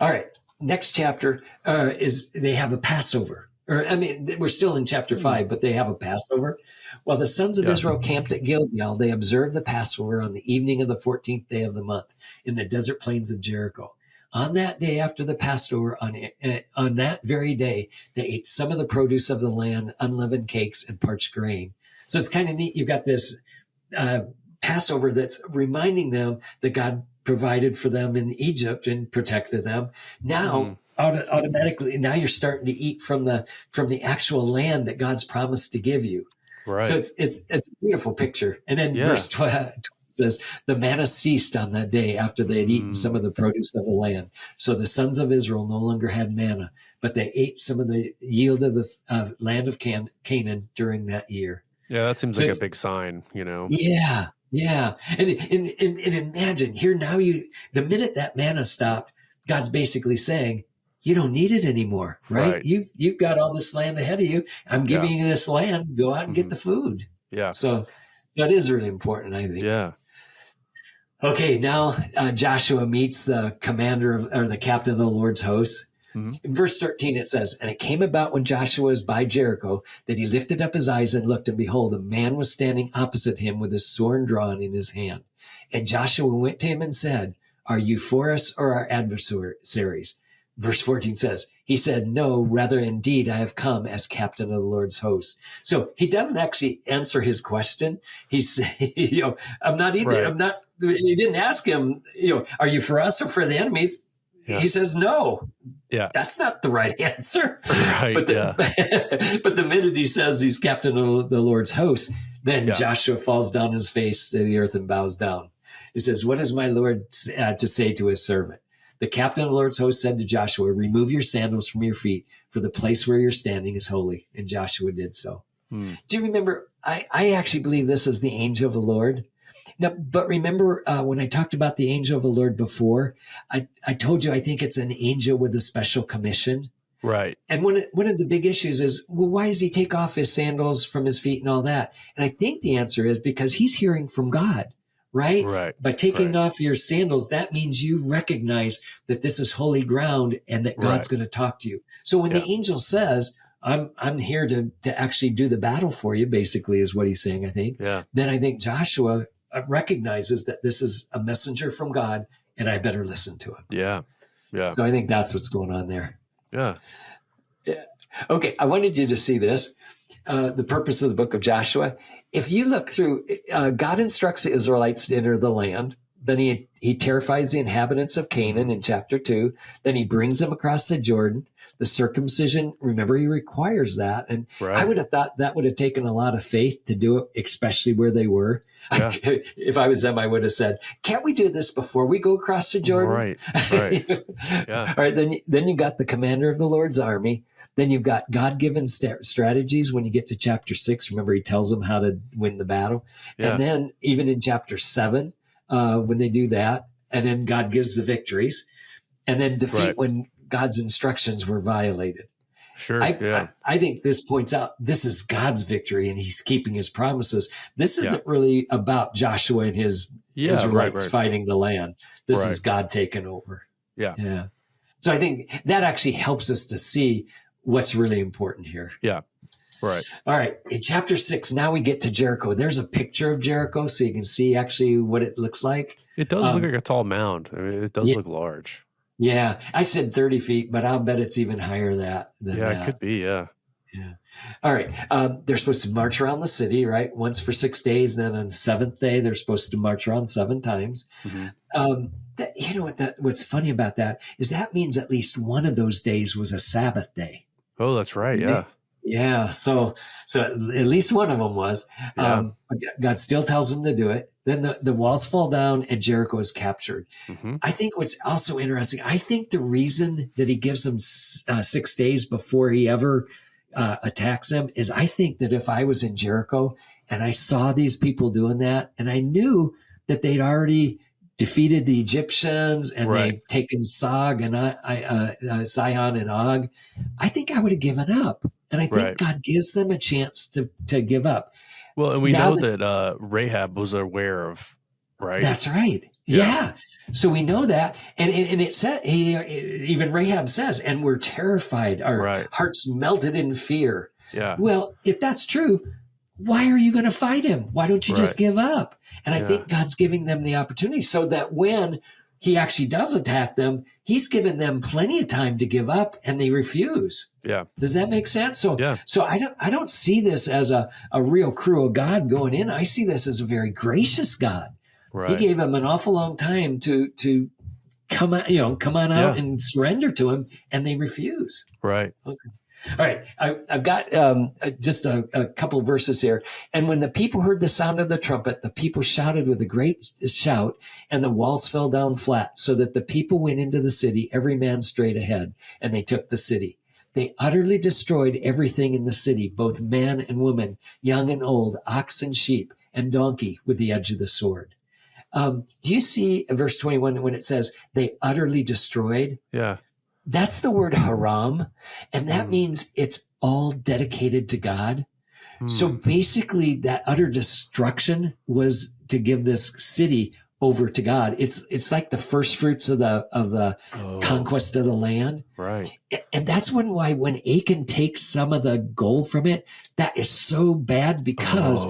All right. Next chapter is they have a Passover. We're still in chapter 5, but they have a Passover. While the sons of Israel camped at Gilgal, they observed the Passover on the evening of the 14th day of the month in the desert plains of Jericho. On that day after the Passover, on that very day, they ate some of the produce of the land, unleavened cakes, and parched grain. So it's kind of neat. You've got this Passover that's reminding them that God provided for them in Egypt and protected them. Now, automatically, now you're starting to eat from the actual land that God's promised to give you. Right. So it's a beautiful picture. And then verse 12 says, the manna ceased on that day after they had eaten some of the produce of the land. So the sons of Israel no longer had manna, but they ate some of the yield of the land of Canaan during that year. Yeah, that seems like a big sign, Yeah. Yeah. And imagine here now the minute that manna stopped, God's basically saying, you don't need it anymore, right? You've got all this land ahead of you. I'm giving you this land. Go out and get the food. Yeah. So it is really important, I think. Yeah. Okay, now Joshua meets the commander or the captain of the Lord's host. Mm-hmm. In verse 13, it says, "And it came about when Joshua was by Jericho that he lifted up his eyes and looked, and behold, a man was standing opposite him with his sword drawn in his hand. And Joshua went to him and said, 'Are you for us or our adversaries?' Verse 14 says, he said, 'No, rather indeed I have come as captain of the Lord's host.'" So he doesn't actually answer his question. He's, I'm not either. Right. I'm not, he didn't ask him, are you for us or for the enemies? Yeah. He says, no. Yeah. That's not the right answer. Right. But the minute he says he's captain of the Lord's host, then Joshua falls down his face to the earth and bows down. He says, "What is my Lord to say to his servant?" The captain of the Lord's host said to Joshua, "Remove your sandals from your feet, for the place where you're standing is holy." And Joshua did so. Do you remember? I actually believe this is the angel of the Lord. Now, but remember when I talked about the angel of the Lord before, I told you I think it's an angel with a special commission. Right. And one of the big issues is, well, why does he take off his sandals from his feet and all that? And I think the answer is because he's hearing from God. Right? By taking off your sandals, that means you recognize that this is holy ground and that God's going to talk to you. So when the angel says, I'm here to actually do the battle for you, basically is what he's saying, I think. Yeah. Then I think Joshua recognizes that this is a messenger from God and I better listen to him. Yeah. Yeah. So I think that's what's going on there. Yeah. Yeah. Okay. I wanted you to see this, the purpose of the book of Joshua. If you look through, God instructs the Israelites to enter the land. Then he terrifies the inhabitants of Canaan in chapter 2. Then he brings them across the Jordan. The circumcision, remember, he requires that. And I would have thought that would have taken a lot of faith to do it, especially where they were. Yeah. If I was them, I would have said, "Can't we do this before we go across the Jordan?" Right. Yeah. All right. Then you got the commander of the Lord's army. Then you've got God-given strategies when you get to chapter 6. Remember, he tells them how to win the battle. Yeah. And then even in chapter 7, when they do that, and then God gives the victories, and then defeat when God's instructions were violated. Sure. I think this points out this is God's victory, and he's keeping his promises. This isn't really about Joshua and his Israelites fighting the land. This is God taking over. Yeah. Yeah. So I think that actually helps us to see what's really important here. Yeah. Right. All right. In chapter 6, now we get to Jericho. There's a picture of Jericho so you can see actually what it looks like. It does look like a tall mound. I mean, it does look large. Yeah. I said 30 feet, but I'll bet it's even higher than that. It could be. Yeah. Yeah. All right. They're supposed to march around the city, right? Once for 6 days. Then on the 7th day, they're supposed to march around 7 times. Mm-hmm. What's funny about that is that means at least one of those days was a Sabbath day. Oh, that's right. Yeah. Yeah. So at least one of them was. Yeah. God still tells them to do it. Then the walls fall down and Jericho is captured. Mm-hmm. I think what's also interesting, I think the reason that he gives them 6 days before he ever attacks them is I think that if I was in Jericho and I saw these people doing that and I knew that they'd already defeated the Egyptians and they've taken Sihon and Og, I think I would have given up. And I think God gives them a chance to give up. Well, and we know that Rahab was aware of, right? That's right. Yeah. So we know that. And it said, even Rahab says, and we're terrified. Our hearts melted in fear. Yeah. Well, if that's true, why are you going to fight him? Why don't you just give up? And I think God's giving them the opportunity so that when he actually does attack them, he's given them plenty of time to give up and they refuse. Yeah. Does that make sense? So I don't see this as a real cruel God going in. I see this as a very gracious God. Right. He gave them an awful long time to come on out and surrender to him, and they refuse. Right. Okay. All right, I've got just a couple of verses here. And when the people heard the sound of the trumpet, the people shouted with a great shout, and the walls fell down flat, so that the people went into the city, every man straight ahead, and they took the city. They utterly destroyed everything in the city, both man and woman, young and old, ox and sheep, and donkey, with the edge of the sword. Do you see verse 21 when it says they utterly destroyed? Yeah. That's the word haram. And that means it's all dedicated to God. So basically that utter destruction was to give this city over to God. It's like the first fruits of the conquest of the land. Right. And that's why when Achan takes some of the gold from it, that is so bad because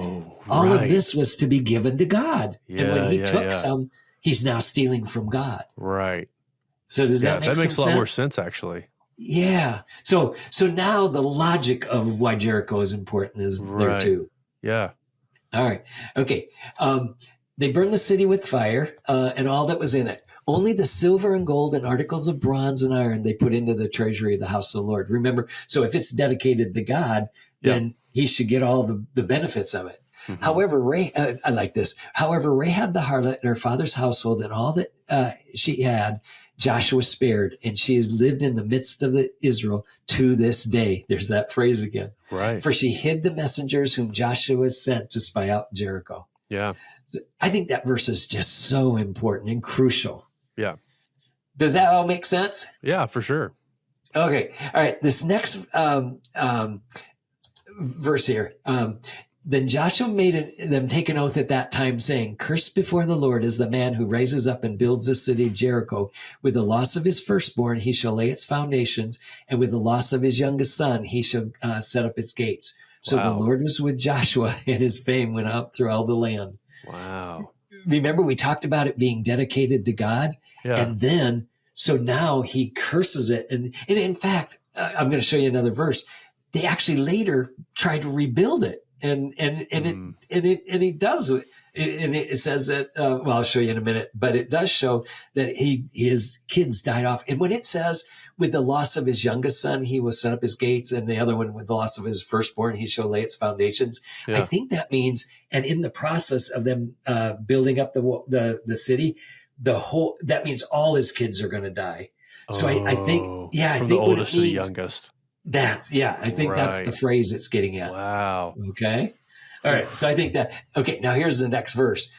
all of this was to be given to God. Yeah, and when he took some, he's now stealing from God. Right. So does that make sense? That makes a lot more sense, actually. Yeah. So now the logic of why Jericho is important is there too. Yeah. All right. Okay. They burned the city with fire and all that was in it. Only the silver and gold and articles of bronze and iron they put into the treasury of the house of the Lord. Remember, so if it's dedicated to God, then he should get all the benefits of it. Mm-hmm. However, I like this. However, Rahab the harlot and her father's household and all that she had, Joshua spared, and she has lived in the midst of Israel to this day. There's that phrase again. Right. For she hid the messengers whom Joshua sent to spy out Jericho. Yeah. So I think that verse is just so important and crucial. Yeah. Does that all make sense? Yeah, for sure. Okay. All right. This next verse here. Then Joshua made them take an oath at that time, saying, "Cursed before the Lord is the man who raises up and builds the city of Jericho. With the loss of his firstborn, he shall lay its foundations, and with the loss of his youngest son, he shall set up its gates." So the Lord was with Joshua, and his fame went out through all the land. Wow. Remember, we talked about it being dedicated to God. Yeah. And then, so now he curses it. And in fact, I'm going to show you another verse. They actually later tried to rebuild it. And he does it. And it says that, well, I'll show you in a minute, but it does show that his kids died off. And when it says, with the loss of his youngest son, he will set up his gates, and the other one, with the loss of his firstborn, he shall lay its foundations. Yeah. I think that means, and in the process of them building up the city, that means all his kids are going to die. So I think, I from think the oldest to the youngest. I think that's the phrase it's getting at. Wow. Okay. All right. So I think that, okay, now here's the next verse.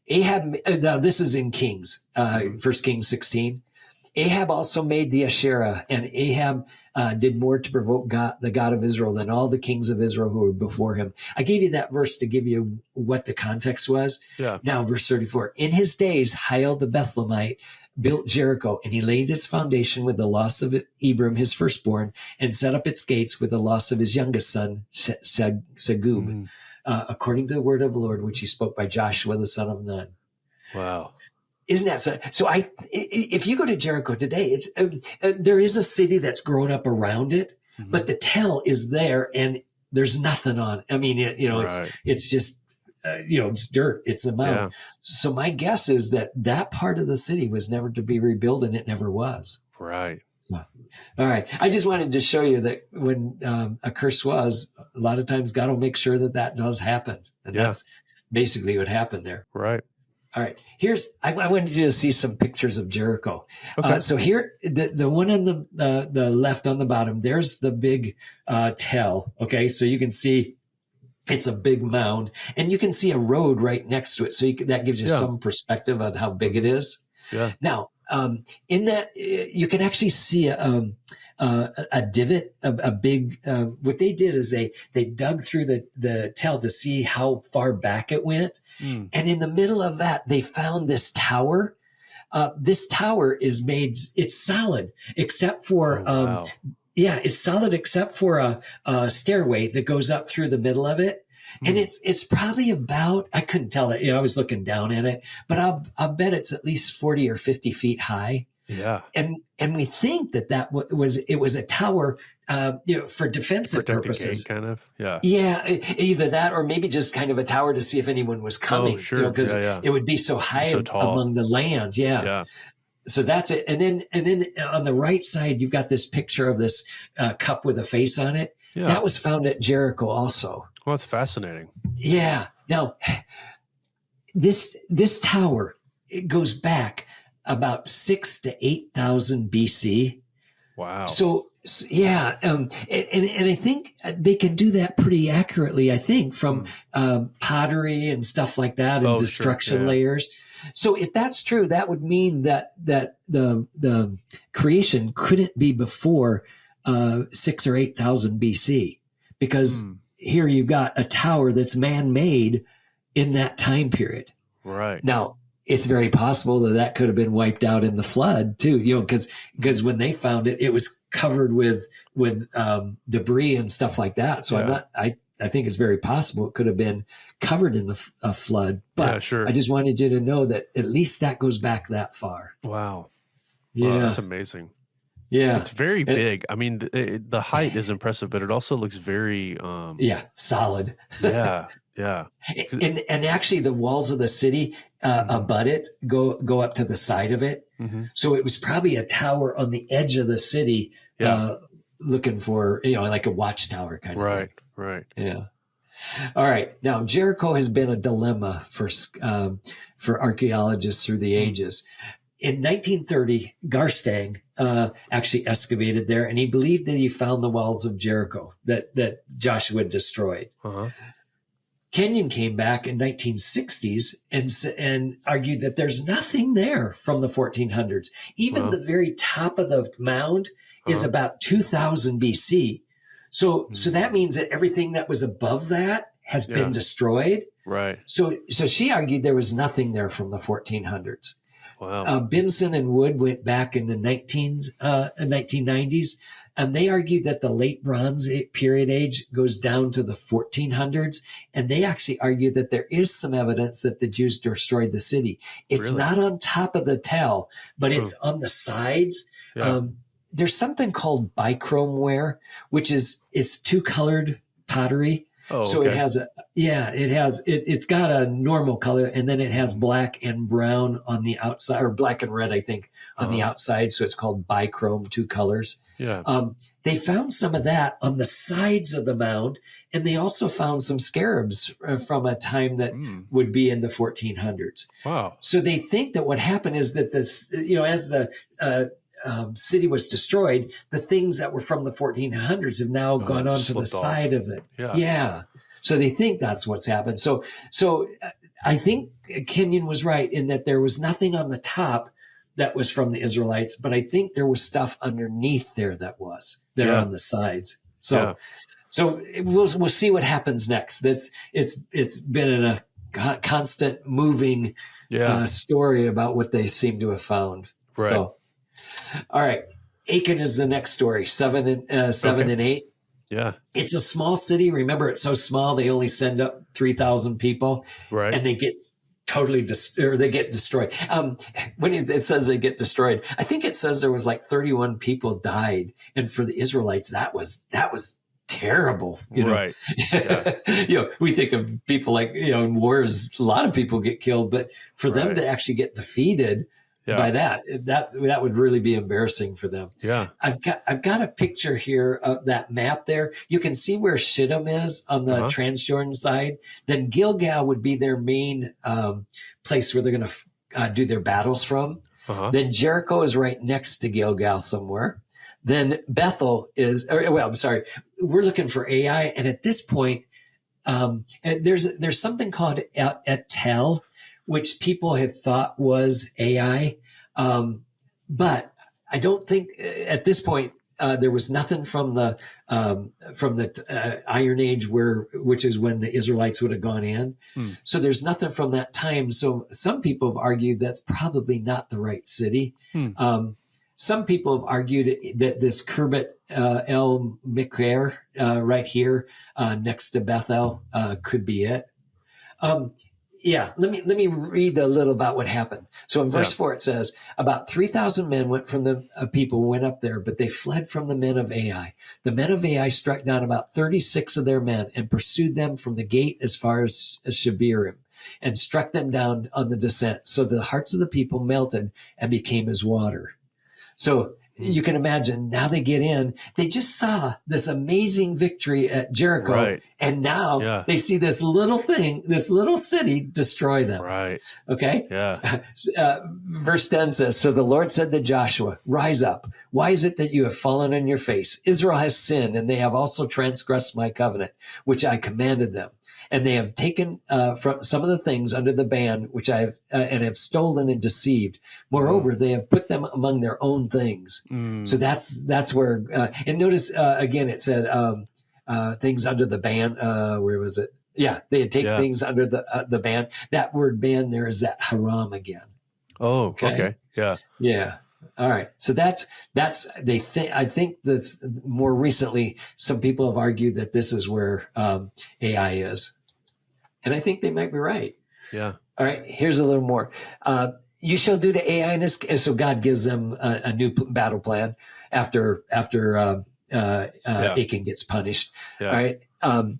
Ahab, now this is in Kings, 1 Kings 16. Ahab also made the Asherah, and Ahab did more to provoke God, the God of Israel, than all the kings of Israel who were before him. I gave you that verse to give you what the context was. Yeah. Now, verse 34. In his days, Hiel the Bethlehemite built Jericho, and he laid its foundation with the loss of Abram, his firstborn, and set up its gates with the loss of his youngest son, Segub, according to the word of the Lord, which he spoke by Joshua, the son of Nun. Wow. Isn't that so? So if you go to Jericho today, it's there is a city that's grown up around it, but the tell is there, and there's nothing on it. I mean, it's just it's dirt. It's a mound. Yeah. So my guess is that part of the city was never to be rebuilt, and it never was. Right. So, all right. I just wanted to show you that when a curse was, a lot of times God will make sure that does happen, and that's basically what happened there. Right. All right. I wanted you to see some pictures of Jericho. Okay. So here, the one on the left on the bottom, there's the big tell. Okay. So you can see it's a big mound, and you can see a road right next to it. So that gives you some perspective on how big it is. Yeah. Now, in that, you can actually see a divot, a big, what they did is they dug through the tell to see how far back it went. And in the middle of that, they found this tower. This tower is it's solid except for, it's solid except for a stairway that goes up through the middle of it. And it's probably about, I couldn't tell it, I was looking down at it, but I'll bet it's at least 40 or 50 feet high. Yeah. And we think that was a tower, for defensive purposes. Gate, kind of. Yeah. Yeah. Either that, or maybe just kind of a tower to see if anyone was coming. Oh, sure. Because it would be so high among the land. Yeah. Yeah. So that's it. And then on the right side, you've got this picture of this cup with a face on it. Yeah. That was found at Jericho also. Well, that's fascinating. Yeah. Now, this tower, it goes back about 6,000 to 8,000 BC. Wow. So yeah, and I think they can do that pretty accurately. I think from pottery and stuff like that, and destruction layers. So if that's true, that would mean that the creation couldn't be before 6 or 8,000 BC, because here you've got a tower that's man-made in that time period. Right. Now, it's very possible that could have been wiped out in the flood too, because when they found it, it was covered with debris and stuff like that. So I think it's very possible it could have been covered in the flood. But sure. I just wanted you to know that at least that goes back that far. Wow. Yeah. Wow, that's amazing. Yeah. It's very big. I mean, the height is impressive, but it also looks very solid. Yeah. Yeah. And actually the walls of the city abut it go up to the side of it. Mm-hmm. So it was probably a tower on the edge of the city looking for, like a watchtower kind of thing. Right. Yeah. All right. Now, Jericho has been a dilemma for archaeologists through the ages. In 1930, Garstang actually excavated there, and he believed that he found the walls of Jericho that Joshua destroyed. Uh-huh. Kenyon came back in 1960s and argued that there's nothing there from the 1400s. Even the very top of the mound is about 2000 BC. So that means that everything that was above that has been destroyed. Right. So she argued there was nothing there from the 1400s. Wow. Bimson and Wood went back in the 1990s, and they argued that the late Bronze period age goes down to the 1400s. And they actually argued that there is some evidence that the Jews destroyed the city. It's not on top of the tell, but it's on the sides. Yeah. There's something called bichromeware, which is two-colored pottery. Oh, so okay. It's got a normal color, and then it has black and brown on the outside, or black and red, I think, on the outside. So it's called bichrome, two colors. Yeah. They found some of that on the sides of the mound, and they also found some scarabs from a time that would be in the 1400s. Wow. So they think that what happened is that this, as the city was destroyed, the things that were from the 1400s have now gone onto the side of it. Yeah. So they think that's what's happened. So I think Kenyon was right in that there was nothing on the top that was from the Israelites, but I think there was stuff underneath there that was there on the sides. So we'll see what happens next. It's been in a constant moving story about what they seem to have found. Right. So, all right. Achan is the next story, 7 and 8. Yeah. It's a small city. Remember, it's so small, they only send up 3,000 people. Right. And they get they get destroyed. When it says they get destroyed, I think it says there was like 31 people died. And for the Israelites, that was terrible. Right. Yeah. We think of people like, in wars, a lot of people get killed, but for them to actually get defeated by that would really be embarrassing for them. Yeah. I've got a picture here of that map there. You can see where Shittim is on the Transjordan side. Then Gilgal would be their main place where they're going to do their battles from. Then Jericho is right next to Gilgal somewhere. Then Bethel we're looking for Ai. And at this point, there's something called Etel, which people had thought was Ai. But I don't think at this point, there was nothing from the Iron Age which is when the Israelites would have gone in. So there's nothing from that time. So some people have argued that's probably not the right city. Some people have argued that this Kirbet El Mikrer right here next to Bethel could be it. Let me read a little about what happened. So in verse 4, it says, about 3,000 men went from the people went up there, but they fled from the men of Ai. The men of Ai struck down about 36 of their men and pursued them from the gate as far as Shebarim and struck them down on the descent. So the hearts of the people melted and became as water. So you can imagine now they get in, they just saw this amazing victory at Jericho. Right. And now they see this little city destroy them. Right. Okay. Yeah. Verse 10 says, so the Lord said to Joshua, rise up. Why is it that you have fallen on your face? Israel has sinned, and they have also transgressed my covenant, which I commanded them. and they have taken from some of the things under the ban which I have and have stolen and deceived. Moreover, they have put them among their own things. So that's where and notice again it said things under the ban. Where was it? Yeah, they had taken things under the ban. That word ban there is that haram again. Oh, okay. Yeah. Yeah. All right. So that's they think. I think that's more recently. Some people have argued that this is where AI is, and I think they might be right. Yeah. All right. Here's a little more. You shall do to AI, and so God gives them a new battle plan after Achan gets punished. Yeah. All right.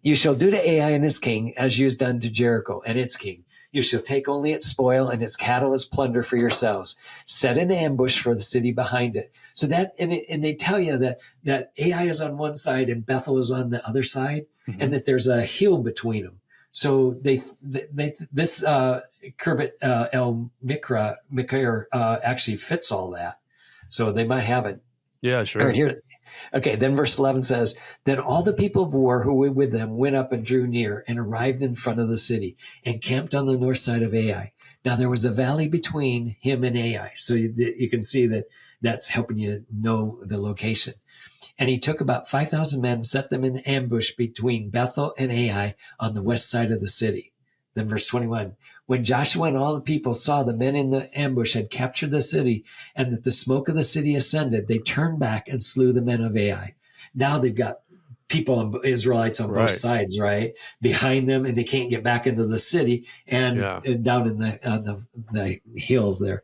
You shall do to Ai and his king as you have done to Jericho and its king. You shall take only its spoil and its cattle as plunder for yourselves. Set an ambush for the city behind it. So that, and they tell you that Ai is on one side and Bethel is on the other side, and that there's a hill between them. So this Kerbet El Mikhair actually fits all that. So they might have it. Yeah, sure. All right, here. Okay, then verse 11 says, Then all the people of war who were with them went up and drew near and arrived in front of the city and camped on the north side of Ai. Now there was a valley between him and Ai. So you can see that that's helping you know the location. And he took about 5,000 men and set them in ambush between Bethel and Ai on the west side of the city. Then verse 21, when Joshua and all the people saw the men in the ambush had captured the city and that the smoke of the city ascended, they turned back and slew the men of Ai. Now they've got people, Israelites on both sides, right, behind them, and they can't get back into the city and down in the hills there.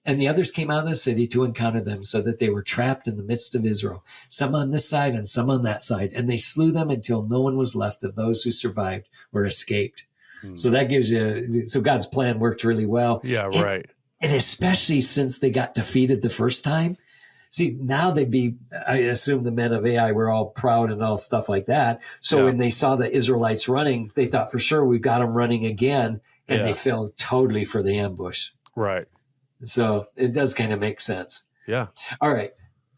And the others came out of the city to encounter them, so that they were trapped in the midst of Israel, some on this side and some on that side. And they slew them until no one was left of those who survived or escaped. So that gives you, so God's plan worked really well. Yeah, right. And especially since they got defeated the first time. See, now I assume the men of Ai were all proud and all stuff like that. So when they saw the Israelites running, they thought for sure we got them running again. And they fell totally for the ambush. Right. So it does kind of make sense. Yeah. All right.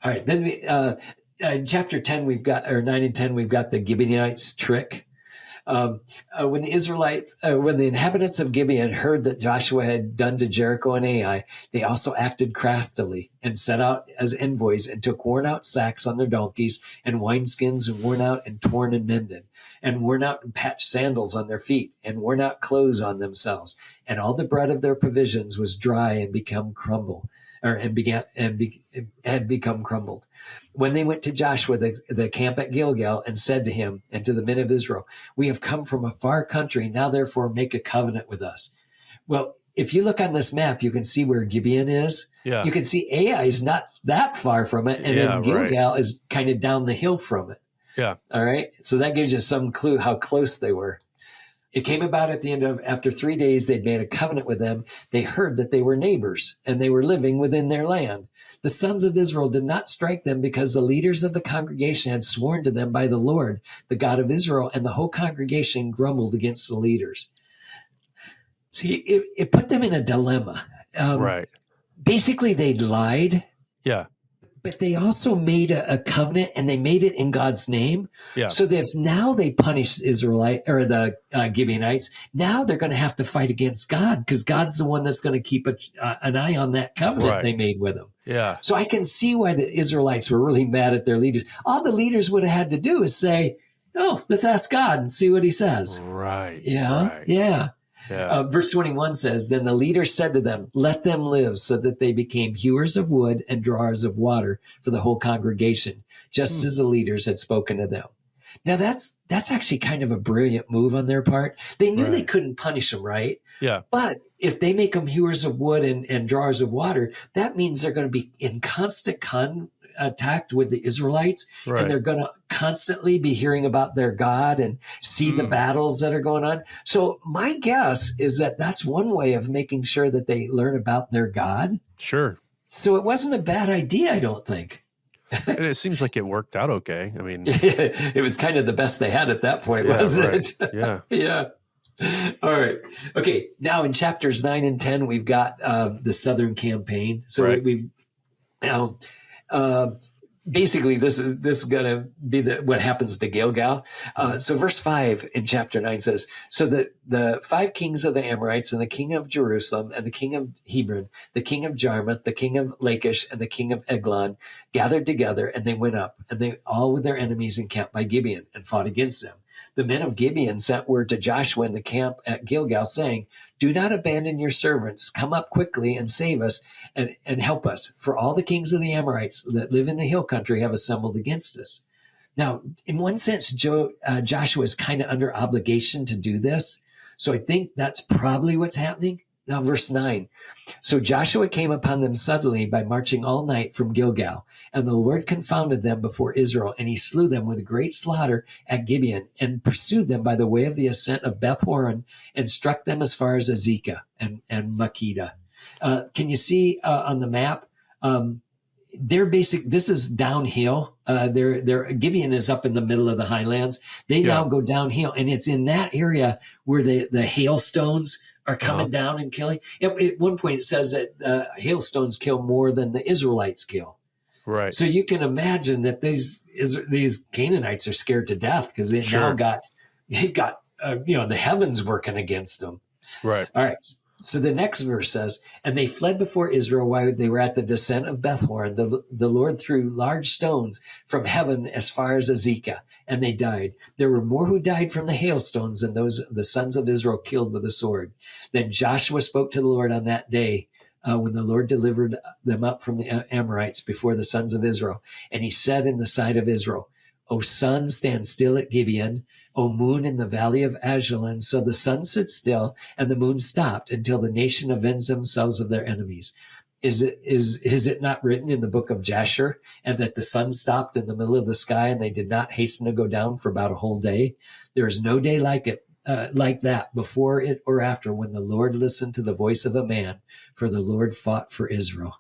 Then in chapter 10, we've got, or 9 and 10, we've got the Gibeonites trick. When the inhabitants of Gibeon heard that Joshua had done to Jericho and Ai, they also acted craftily and set out as envoys and took worn out sacks on their donkeys and wineskins and worn out and torn and mended, and worn out and patched sandals on their feet and worn out clothes on themselves. And all the bread of their provisions was dry and become crumbled. Had become crumbled. When they went to Joshua, the camp at Gilgal, and said to him and to the men of Israel, we have come from a far country. Now, therefore, make a covenant with us. Well, if you look on this map, you can see where Gibeon is. Yeah. You can see Ai is not that far from it. And then Gilgal is kind of down the hill from it. Yeah. All right. So that gives you some clue how close they were. It came about at the end of, after 3 days, they'd made a covenant with them. They heard that they were neighbors and they were living within their land. The sons of Israel did not strike them because the leaders of the congregation had sworn to them by the Lord, the God of Israel, and the whole congregation grumbled against the leaders. See, it put them in a dilemma. Right. Basically, they'd lied. Yeah. But they also made a covenant, and they made it in God's name. Yeah. So that if now they punish the Gibeonites, now they're going to have to fight against God because God's the one that's going to keep an eye on that covenant they made with them. Yeah. So I can see why the Israelites were really mad at their leaders. All the leaders would have had to do is say, "Oh, let's ask God and see what He says." Right. Yeah. Right. Yeah. Yeah. Verse 21 says, Then the leader said to them, Let them live, so that they became hewers of wood and drawers of water for the whole congregation, just as the leaders had spoken to them. Now that's actually kind of a brilliant move on their part. They knew they couldn't punish them, right? Yeah. But if they make them hewers of wood and drawers of water, that means they're going to be in constant contact with the Israelites, and they're going to constantly be hearing about their God and see the battles that are going on. So my guess is that that's one way of making sure that they learn about their God. Sure. So it wasn't a bad idea, I don't think. And it seems like it worked out okay. I mean, it was kind of the best they had at that point, wasn't it? Yeah. Yeah. All right. Okay. Now in chapters 9 and 10, we've got the Southern campaign. So we've now basically this is going to be what happens to Gilgal. So verse 5 in chapter 9 says, so the 5 kings of the Amorites and the king of Jerusalem and the king of Hebron, the king of Jarmuth, the king of Lachish, and the king of Eglon gathered together, and they went up, and they all with their enemies encamped by Gibeon and fought against them. The men of Gibeon sent word to Joshua in the camp at Gilgal, saying, do not abandon your servants. Come up quickly and save us and help us. For all the kings of the Amorites that live in the hill country have assembled against us. Now, in one sense, Joshua is kind of under obligation to do this. So I think that's probably what's happening. Now, verse 9. So Joshua came upon them suddenly by marching all night from Gilgal. And the Lord confounded them before Israel, and he slew them with great slaughter at Gibeon, and pursued them by the way of the ascent of Beth Horon, and struck them as far as Azekah and Makkedah. Can you see on the map? This is downhill. Gibeon is up in the middle of the highlands. They now go downhill, and it's in that area where the hailstones are coming down and killing. At one point, it says that hailstones kill more than the Israelites kill. Right. So you can imagine that these Canaanites are scared to death because they now got the heavens working against them. Right. All right. So the next verse says, and they fled before Israel while they were at the descent of Beth Horon. The Lord threw large stones from heaven as far as Azekah, and they died. There were more who died from the hailstones than those the sons of Israel killed with the sword. Then Joshua spoke to the Lord on that day, when the Lord delivered them up from the Amorites before the sons of Israel. And he said in the sight of Israel, O sun, stand still at Gibeon, O moon in the valley of Ajalon. So the sun stood still and the moon stopped until the nation avenged themselves of their enemies. Is it not written in the book of Jasher, and that the sun stopped in the middle of the sky and they did not hasten to go down for about a whole day? There is no day like it. Like that before it or after, when the Lord listened to the voice of a man, for the Lord fought for Israel.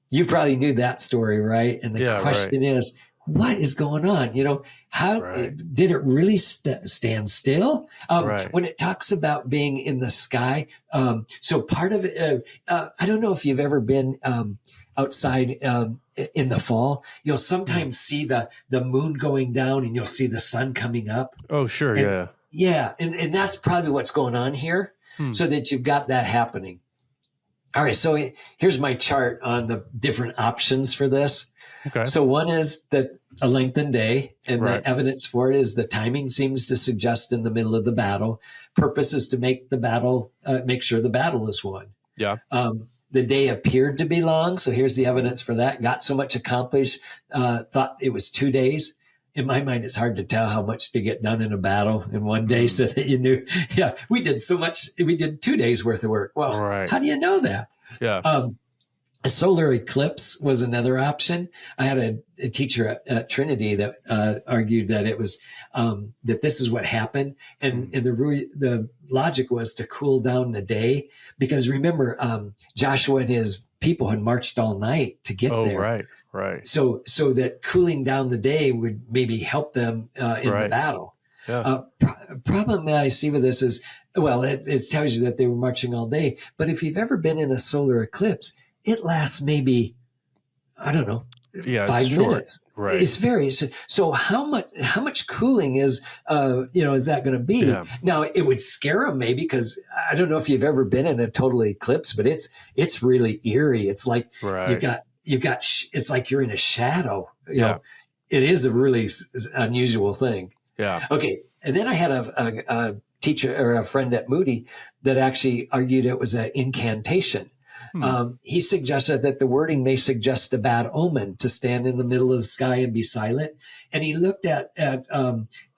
You probably knew that story, right? And the question is, what is going on? How did it really stand still? When it talks about being in the sky, so part of it, I don't know if you've ever been outside in the fall. You'll sometimes see the moon going down and you'll see the sun coming up. Oh, sure. Yeah, and that's probably what's going on here, so that you've got that happening. All right, so here's my chart on the different options for this. Okay. So one is that a lengthened day, and the evidence for it is the timing seems to suggest in the middle of the battle. Purpose is to make the battle, make sure the battle is won. Yeah. The day appeared to be long, so here's the evidence for that. Got so much accomplished, thought it was 2 days. In my mind, it's hard to tell how much to get done in a battle in one day, so that you knew, we did so much, we did 2 days worth of work. Well, how do you know that? Yeah. A solar eclipse was another option. I had a teacher at Trinity that argued that it was that this is what happened, and the logic was to cool down the day, because remember, Joshua and his people had marched all night to get there. Right. So that cooling down the day would maybe help them in the battle. Yeah. Problem that I see with this is, it tells you that they were marching all day. But if you've ever been in a solar eclipse, it lasts maybe, I don't know, 5 minutes. Right. It's very, so how much cooling is that going to be? Yeah. Now, it would scare them maybe, because I don't know if you've ever been in a total eclipse, but it's really eerie. It's like you've got, it's like you're in a shadow. You know, it is a really unusual thing. Yeah. Okay. And then I had a teacher or a friend at Moody that actually argued it was an incantation. He suggested that the wording may suggest a bad omen, to stand in the middle of the sky and be silent. And he looked at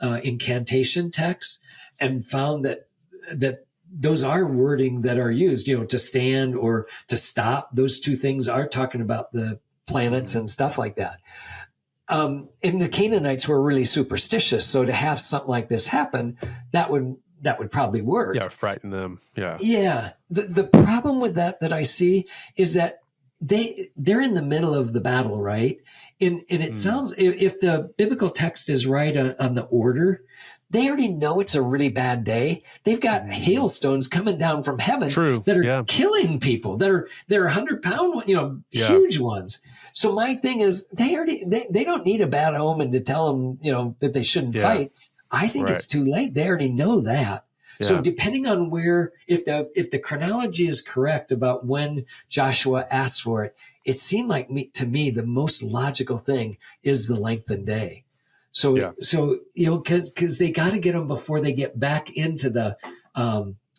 incantation texts and found that those are wording that are used, to stand or to stop. Those two things are talking about the planets and stuff like that. And the Canaanites were really superstitious. So to have something like this happen, that would probably work. Yeah, frighten them. Yeah. Yeah. The problem with that I see is that they're in the middle of the battle, right? And it sounds, if the biblical text is right on the order, they already know it's a really bad day. They've got hailstones coming down from heaven that are killing people. They're 100-pound, huge ones. So my thing is, they don't need a bad omen to tell them, that they shouldn't fight. I think it's too late. They already know that. Yeah. So depending on where, if the chronology is correct about when Joshua asked for it, it seemed like to me the most logical thing is the lengthened day. So because they got to get them before they get back into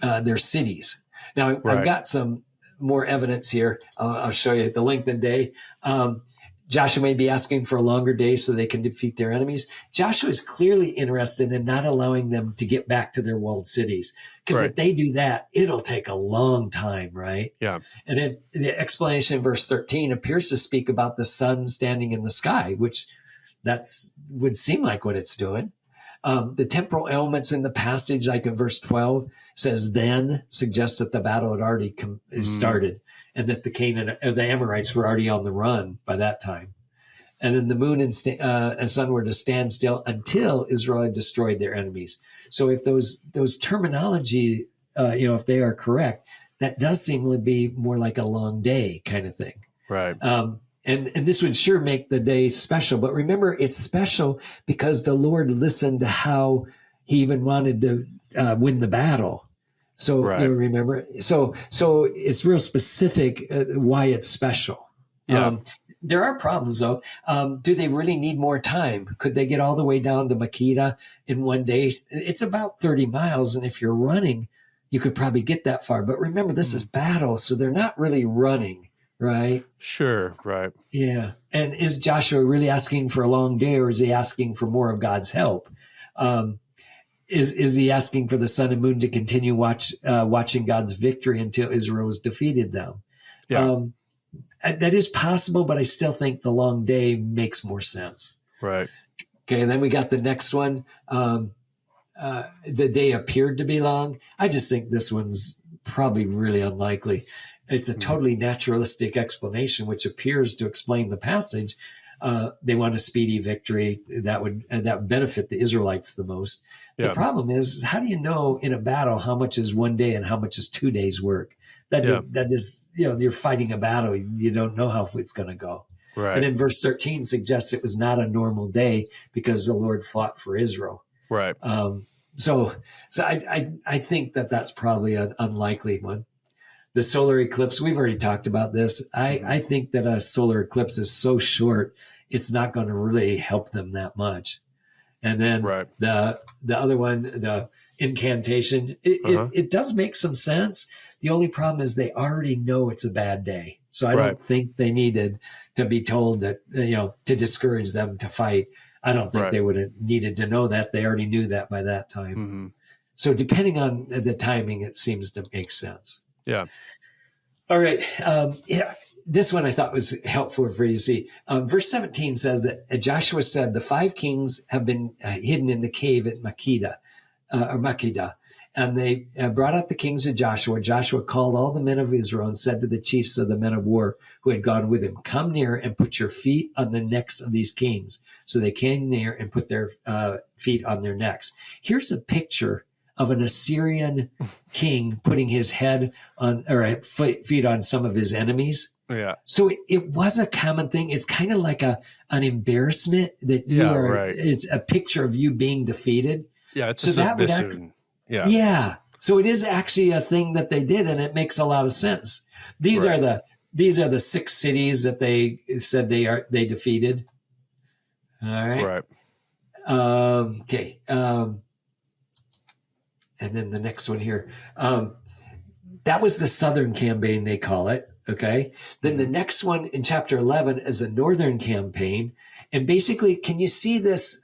their cities. Now I've got some more evidence here. I'll show you the lengthened day. Joshua may be asking for a longer day so they can defeat their enemies. Joshua is clearly interested in not allowing them to get back to their walled cities. Because if they do that, it'll take a long time, right? Yeah. And then the explanation in verse 13 appears to speak about the sun standing in the sky, which would seem like what it's doing. The temporal elements in the passage, like in verse 12, says then, suggests that the battle had already started. And that the Amorites were already on the run by that time. And then the moon and sun were to stand still until Israel had destroyed their enemies. So if those terminology, if they are correct, that does seem to be more like a long day kind of thing. Right. And this would sure make the day special. But remember, it's special because the Lord listened to how he even wanted to win the battle. So remember, so it's real specific why it's special. Yeah. There are problems though. Do they really need more time? Could they get all the way down to Makeda in one day? It's about 30 miles. And if you're running, you could probably get that far. But remember, this is battle. So they're not really running, right? Sure. Right. Yeah. And is Joshua really asking for a long day, or is he asking for more of God's help? Is he asking for the sun and moon to continue watching God's victory until Israel has defeated them? Yeah. That is possible, but I still think the long day makes more sense. Right. Okay, and then we got the next one. The day appeared to be long. I just think this one's probably really unlikely. It's a totally naturalistic explanation, which appears to explain the passage. They want a speedy victory that would benefit the Israelites the most. The problem is how do you know in a battle how much is one day and how much is 2 days work? That just you're fighting a battle. You don't know how it's going to go. Right. And then verse 13 suggests it was not a normal day because the Lord fought for Israel. Right. So I think that's probably an unlikely one. The solar eclipse, we've already talked about this. I think that a solar eclipse is so short, it's not going to really help them that much. And then the other one, the incantation, it does make some sense. The only problem is they already know it's a bad day. So I don't think they needed to be told that, to discourage them to fight. I don't think they would have needed to know that. They already knew that by that time. Mm-hmm. So depending on the timing, it seems to make sense. Yeah. All right. This one I thought was helpful for you to see. Verse 17 says that Joshua said, the 5 kings have been hidden in the cave at Makeda. And they brought out the kings of Joshua. Joshua called all the men of Israel and said to the chiefs of the men of war who had gone with him, come near and put your feet on the necks of these kings. So they came near and put their feet on their necks. Here's a picture of an Assyrian king putting his head on or feet on some of his enemies. Yeah. So it was a common thing. It's kind of like an embarrassment that you are. Right. It's a picture of you being defeated. Yeah, it's so that would yeah. So it is actually a thing that they did, and it makes a lot of sense. These are the 6 cities that they said they defeated. All right. Right. Okay. And then the next one here. That was the southern campaign, they call it. Okay. Then the next one in chapter 11 is a northern campaign. And basically, can you see this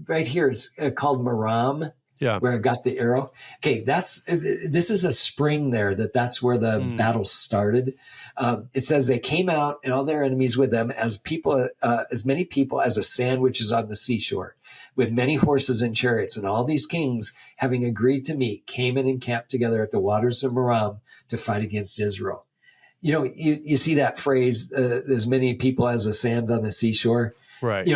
right here? It's called Merom. Yeah. Where I got the arrow. Okay. This is a spring there that's where the battle started. It says they came out and all their enemies with them as many people as a sand which is on the seashore, with many horses and chariots. And all these kings, having agreed to meet, came and encamped together at the waters of Merom to fight against Israel. You see that phrase, as many people as the sand on the seashore. Right.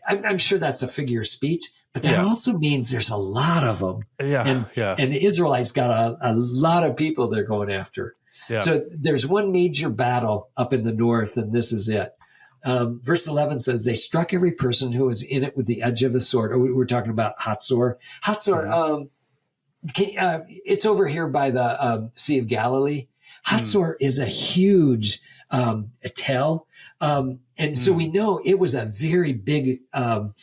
I'm sure that's a figure of speech, but that also means there's a lot of them. And the Israelites got a lot of people they're going after. Yeah. So there's one major battle up in the north, and this is it. Verse 11 says, they struck every person who was in it with the edge of the sword. Oh, we're talking about Hatzor. Hatzor, it's over here by the Sea of Galilee. Hatzor is a huge tell. And so we know it was a very big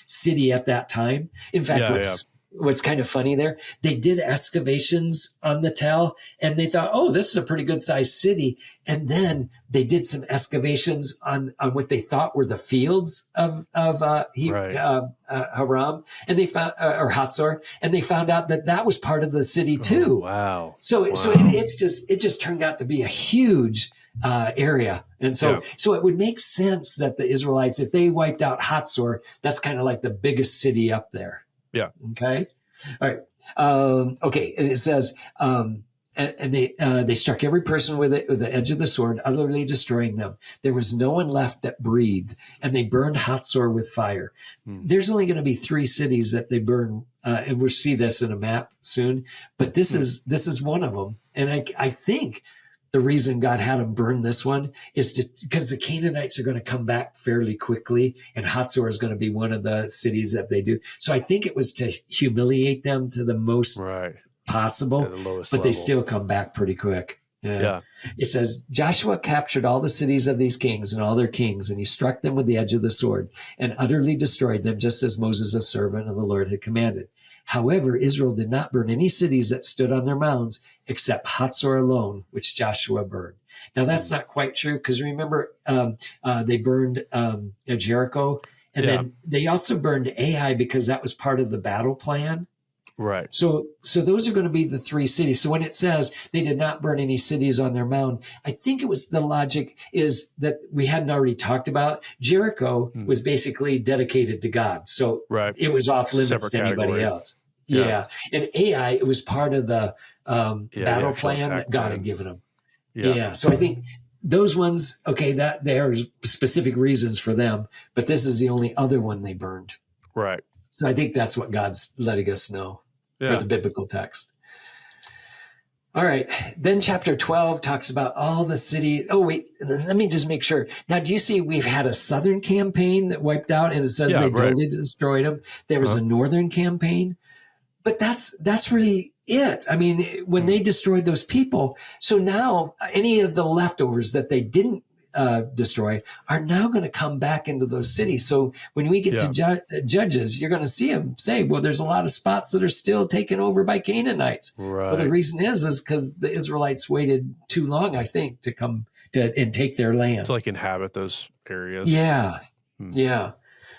city at that time. In fact, what's kind of funny there, they did excavations on the tell, and they thought, oh, this is a pretty good sized city. And then they did some excavations on what they thought were the fields of Haram, and they found or Hatzor, and they found out that was part of the city too. Oh, wow! So it just turned out to be a huge area, and so it would make sense that the Israelites, if they wiped out Hatzor, that's kind of like the biggest city up there. Yeah. Okay. All right. Okay. And it says, and they struck every person with the edge of the sword, utterly destroying them. There was no one left that breathed, and they burned Hatzor with fire. There's only going to be 3 cities that they burn, and we'll see this in a map soon. But this is one of them, and I think the reason God had them burn this one is because the Canaanites are going to come back fairly quickly, and Hatzor is going to be one of the cities that they do. So I think it was to humiliate them to the most possible, the lowest but level. They still come back pretty quick. Yeah. It says, Joshua captured all the cities of these kings and all their kings, and he struck them with the edge of the sword and utterly destroyed them, just as Moses, a servant of the Lord, had commanded. However, Israel did not burn any cities that stood on their mounds, except Hatzor alone, which Joshua burned. Now, that's not quite true, because remember, they burned Jericho, and then they also burned Ai, because that was part of the battle plan. Right. So those are going to be the 3 cities. So when it says they did not burn any cities on their mound, I think it was the logic is that we hadn't already talked about. Jericho was basically dedicated to God. So it was off limits to anybody else. Yeah. And Ai, it was part of the battle plan that God had given them. Yeah. So I think those ones, that there are specific reasons for them, but this is the only other one they burned. Right. So I think that's what God's letting us know. Or the biblical text. All right. Then chapter 12 talks about all the city. Oh, wait, let me just make sure. Now, do you see we've had a southern campaign that wiped out, and it says they totally destroyed them. There was a northern campaign, but that's really it. I mean, when they destroyed those people, so now any of the leftovers that they didn't destroy are now going to come back into those cities. So when we get to Judges, you're going to see them say, well, there's a lot of spots that are still taken over by Canaanites. Right. Well, the reason is because the Israelites waited too long, I think, to come and take their land. To inhabit those areas. Yeah. Yeah.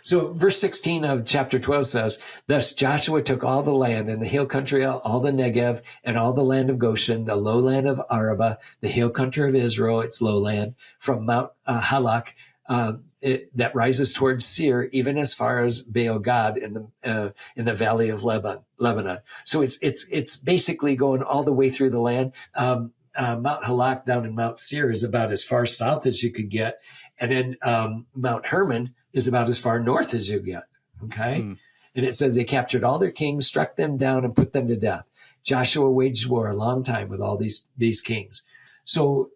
So verse 16 of chapter 12 says, thus Joshua took all the land and the hill country, all the Negev, and all the land of Goshen, the lowland of Arabah, the hill country of Israel, its lowland, from Mount Halak, that rises towards Seir, even as far as Baal Gad in the valley of Lebanon. So it's basically going all the way through the land. Mount Halak down in Mount Seir is about as far south as you could get. And then Mount Hermon is about as far north as you get. Okay. And it says they captured all their kings, struck them down, and put them to death. Joshua waged war a long time with all these kings. So,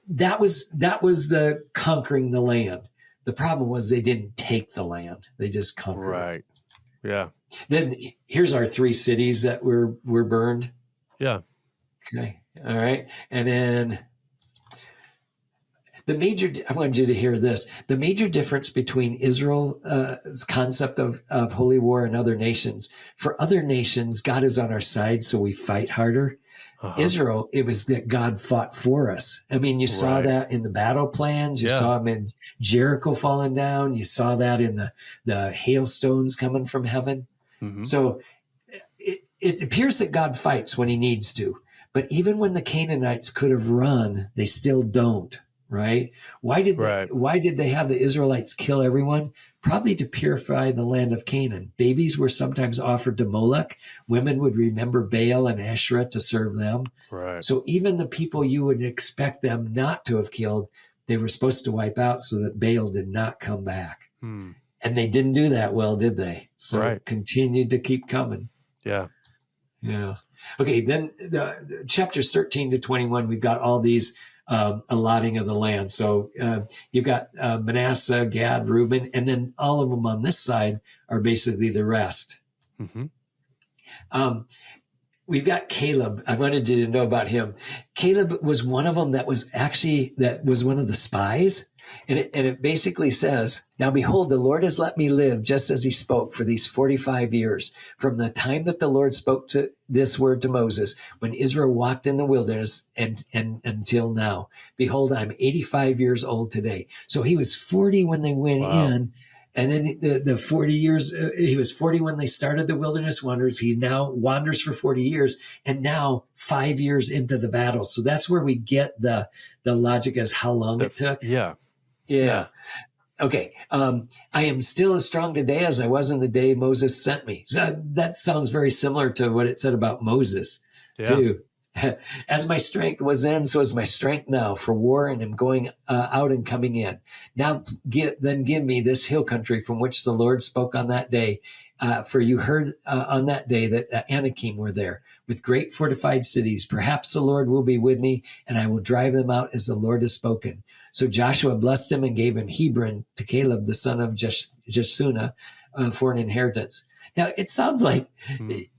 that was the conquering the land. The problem was they didn't take the land. They just conquered. Right. Yeah. Then here's our 3 cities that were burned. Yeah. Okay. All right. And then I wanted you to hear this. The major difference between Israel's concept of holy war and other nations. For other nations, God is on our side, so we fight harder. Israel, it was that God fought for us. I mean, you saw that in the battle plans. You saw him in Jericho falling down. You saw that in the hailstones coming from heaven. So it appears that God fights when he needs to. But even when the Canaanites could have run, they still don't. Right? Why did they have the Israelites kill everyone? Probably to purify the land of Canaan. Babies were sometimes offered to Moloch. Women would remember Baal and Asherah to serve them. Right. So even the people you would expect them not to have killed, they were supposed to wipe out so that Baal did not come back. And And they didn't do that well, did they? So it continued to keep coming. Yeah. Yeah. Okay, then the chapters 13 to 21, we've got all these allotting of the land. So you've got Manasseh, Gad, Reuben, and then all of them on this side are basically the rest. Mm-hmm. We've got Caleb. I wanted you to know about him. Caleb was one of them that was one of the spies. And it basically says, now behold, the Lord has let me live just as he spoke for these 45 years, from the time that the Lord spoke to this word to Moses, when Israel walked in the wilderness and until now. Behold, I'm 85 years old today. So he was 40 when they went in. And then the 40 years, he was 40 when they started the wilderness wanders. He now wanders for 40 years and now 5 years into the battle. So that's where we get the logic as how long it took. Yeah. Okay. I am still as strong today as I was in the day Moses sent me. So that sounds very similar to what it said about Moses too. As my strength was then, so is my strength now for war, and am going out and coming in. Now give me this hill country from which the Lord spoke on that day. For you heard on that day that Anakim were there with great fortified cities. Perhaps the Lord will be with me, and I will drive them out as the Lord has spoken. So Joshua blessed him and gave him Hebron to Caleb, the son of Jeshunah, for an inheritance. Now, it sounds like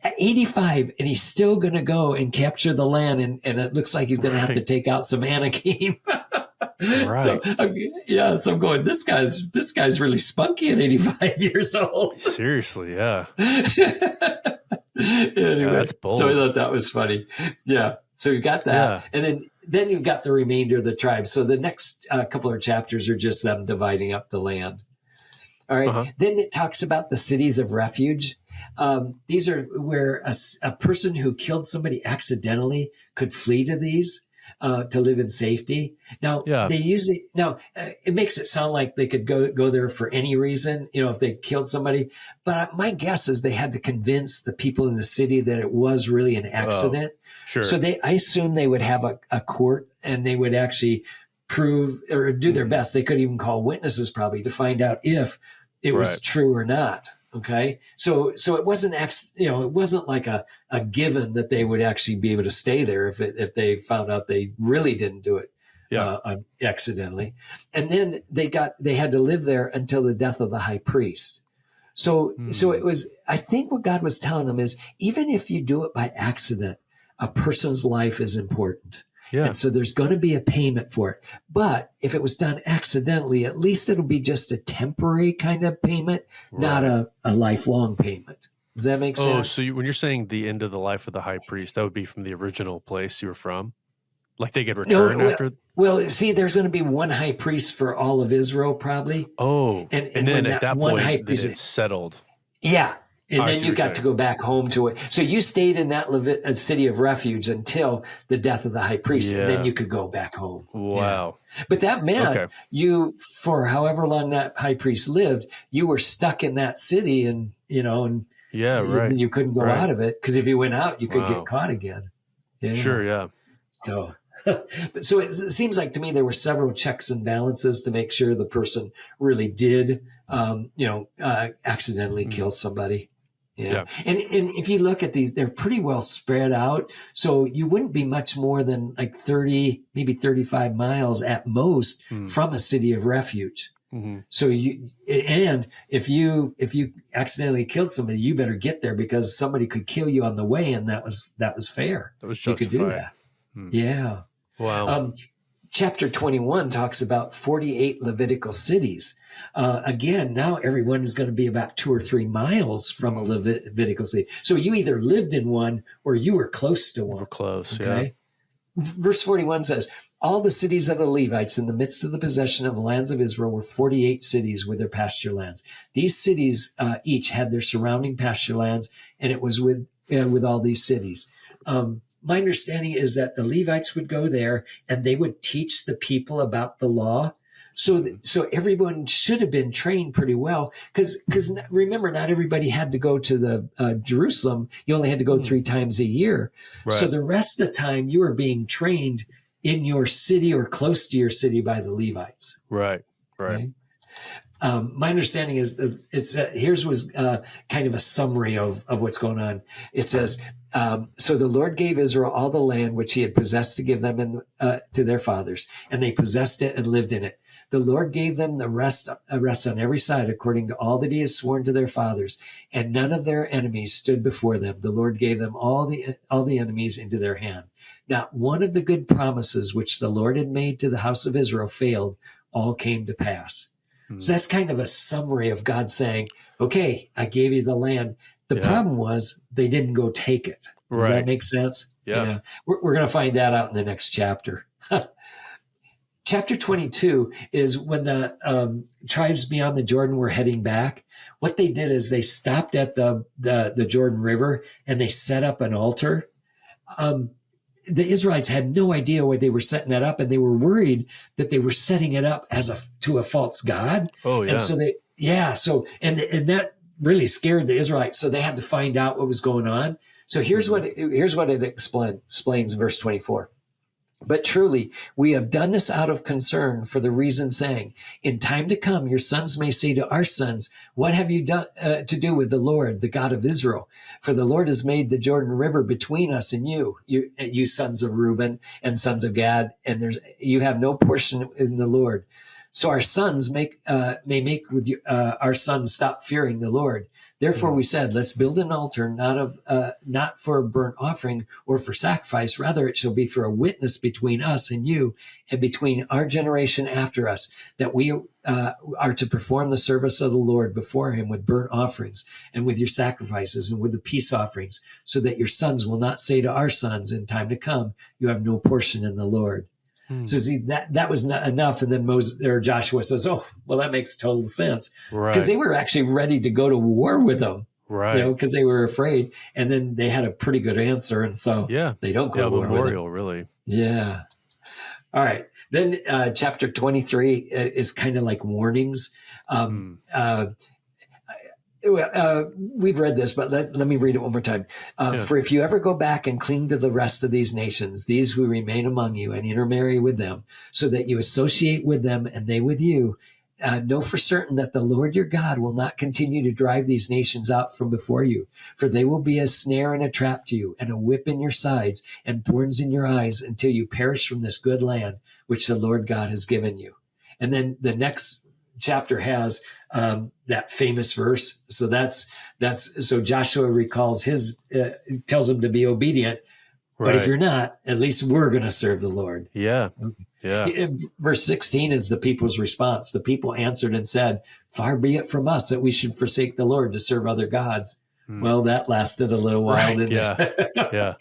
85, and he's still going to go and capture the land, and it looks like he's going to have to take out some Anakim. So I'm going, this guy's really spunky at 85 years old. Seriously, yeah. Anyway, that's bold. So I thought that was funny. Yeah. So you got that. Yeah. And then you've got the remainder of the tribe. So the next couple of chapters are just them dividing up the land. All right. Then it talks about the cities of refuge. These are where a person who killed somebody accidentally could flee to these to live in safety. Now, it makes it sound like they could go there for any reason, if they killed somebody. But my guess is they had to convince the people in the city that it was really an accident. Sure. So I assume they would have a court, and they would actually prove or do their best. They could even call witnesses probably to find out if it was true or not. Okay. So it wasn't, it wasn't like a given that they would actually be able to stay there if they found out they really didn't do it accidentally. And then they had to live there until the death of the high priest. So it was, I think what God was telling them is, even if you do it by accident, a person's life is important. Yeah. And so there's going to be a payment for it. But if it was done accidentally, at least it'll be just a temporary kind of payment, not a lifelong payment. Does that make sense? Oh, so when you're saying the end of the life of the high priest, that would be from the original place you were from? Like they could return after? Well, see, there's going to be one high priest for all of Israel probably. Oh, and then at that point, it's settled. Yeah. And then you got to go back home to it. So you stayed in that city of refuge until the death of the high priest, and then you could go back home. Wow. Yeah. But that meant you, for however long that high priest lived, you were stuck in that city, and you couldn't go out of it, because if you went out, you could get caught again. Yeah. Sure, yeah. So it seems like to me there were several checks and balances to make sure the person really did, accidentally kill somebody. Yeah. And if you look at these, they're pretty well spread out. So you wouldn't be much more than like 30, maybe 35 miles at most from a city of refuge. Mm-hmm. So if you accidentally killed somebody, you better get there, because somebody could kill you on the way, and that was fair. That was justified. You could do that. Yeah. Wow. Chapter 21 talks about 48 Levitical cities. Again, now everyone is going to be about 2 or 3 miles from a Levitical city. So you either lived in one or you were close to one. We're close, okay? Yeah. Verse 41 says, all the cities of the Levites in the midst of the possession of the lands of Israel were 48 cities with their pasture lands. These cities each had their surrounding pasture lands, and it was with all these cities. My understanding is that the Levites would go there and they would teach the people about the law. So everyone should have been trained pretty well, because remember, not everybody had to go to the Jerusalem. You only had to go 3 times a year. Right. So the rest of the time you were being trained in your city or close to your city by the Levites. Right. Okay? My understanding is that here's was kind of a summary of what's going on. It says, so the Lord gave Israel all the land which he had possessed to give them to their fathers, and they possessed it and lived in it. The Lord gave them the rest on every side according to all that he has sworn to their fathers, and none of their enemies stood before them. The Lord gave them all the enemies into their hand. Not one of the good promises which the Lord had made to the house of Israel failed. All came to pass. So that's kind of a summary of God saying, okay, I gave you the land. The problem was they didn't go take it. Does that make sense? Yeah. We're going to find that out in the next chapter. Chapter 22 is when the tribes beyond the Jordan were heading back. What they did is they stopped at the Jordan River and they set up an altar. The Israelites had no idea why they were setting that up, and they were worried that they were setting it up to a false god. Oh, yeah. And so and that really scared the Israelites. So they had to find out what was going on. So here's what it explains, verse 24. But truly, we have done this out of concern for the reason saying, in time to come, your sons may say to our sons, what have you done to do with the Lord, the God of Israel? For the Lord has made the Jordan River between us and you sons of Reuben and sons of Gad, and you have no portion in the Lord. So our sons may make with you, our sons stop fearing the Lord. Therefore we said, let's build an altar, not for a burnt offering or for sacrifice. Rather, it shall be for a witness between us and you, and between our generation after us, that we are to perform the service of the Lord before him with burnt offerings and with your sacrifices and with the peace offerings, so that your sons will not say to our sons in time to come, you have no portion in the Lord. So see, that was not enough. And then Joshua says, oh, well, that makes total sense. Because they were actually ready to go to war with them. Right. Because they were afraid. And then they had a pretty good answer. And so they don't go to war with them. Really. Yeah. All right. Then chapter 23 is kind of like warnings. We've read this, but let me read it one more time. For if you ever go back and cling to the rest of these nations, these who remain among you, and intermarry with them, so that you associate with them and they with you, know for certain that the Lord your God will not continue to drive these nations out from before you, for they will be a snare and a trap to you, and a whip in your sides, and thorns in your eyes, until you perish from this good land which the Lord God has given you. And then the next chapter has that famous verse. So so Joshua recalls tells them to be obedient, but if you're not, at least we're going to serve the Lord. Yeah. Yeah. Verse 16 is the people's response. The people answered and said, far be it from us that we should forsake the Lord to serve other gods. Well, that lasted a little while, didn't it? Yeah.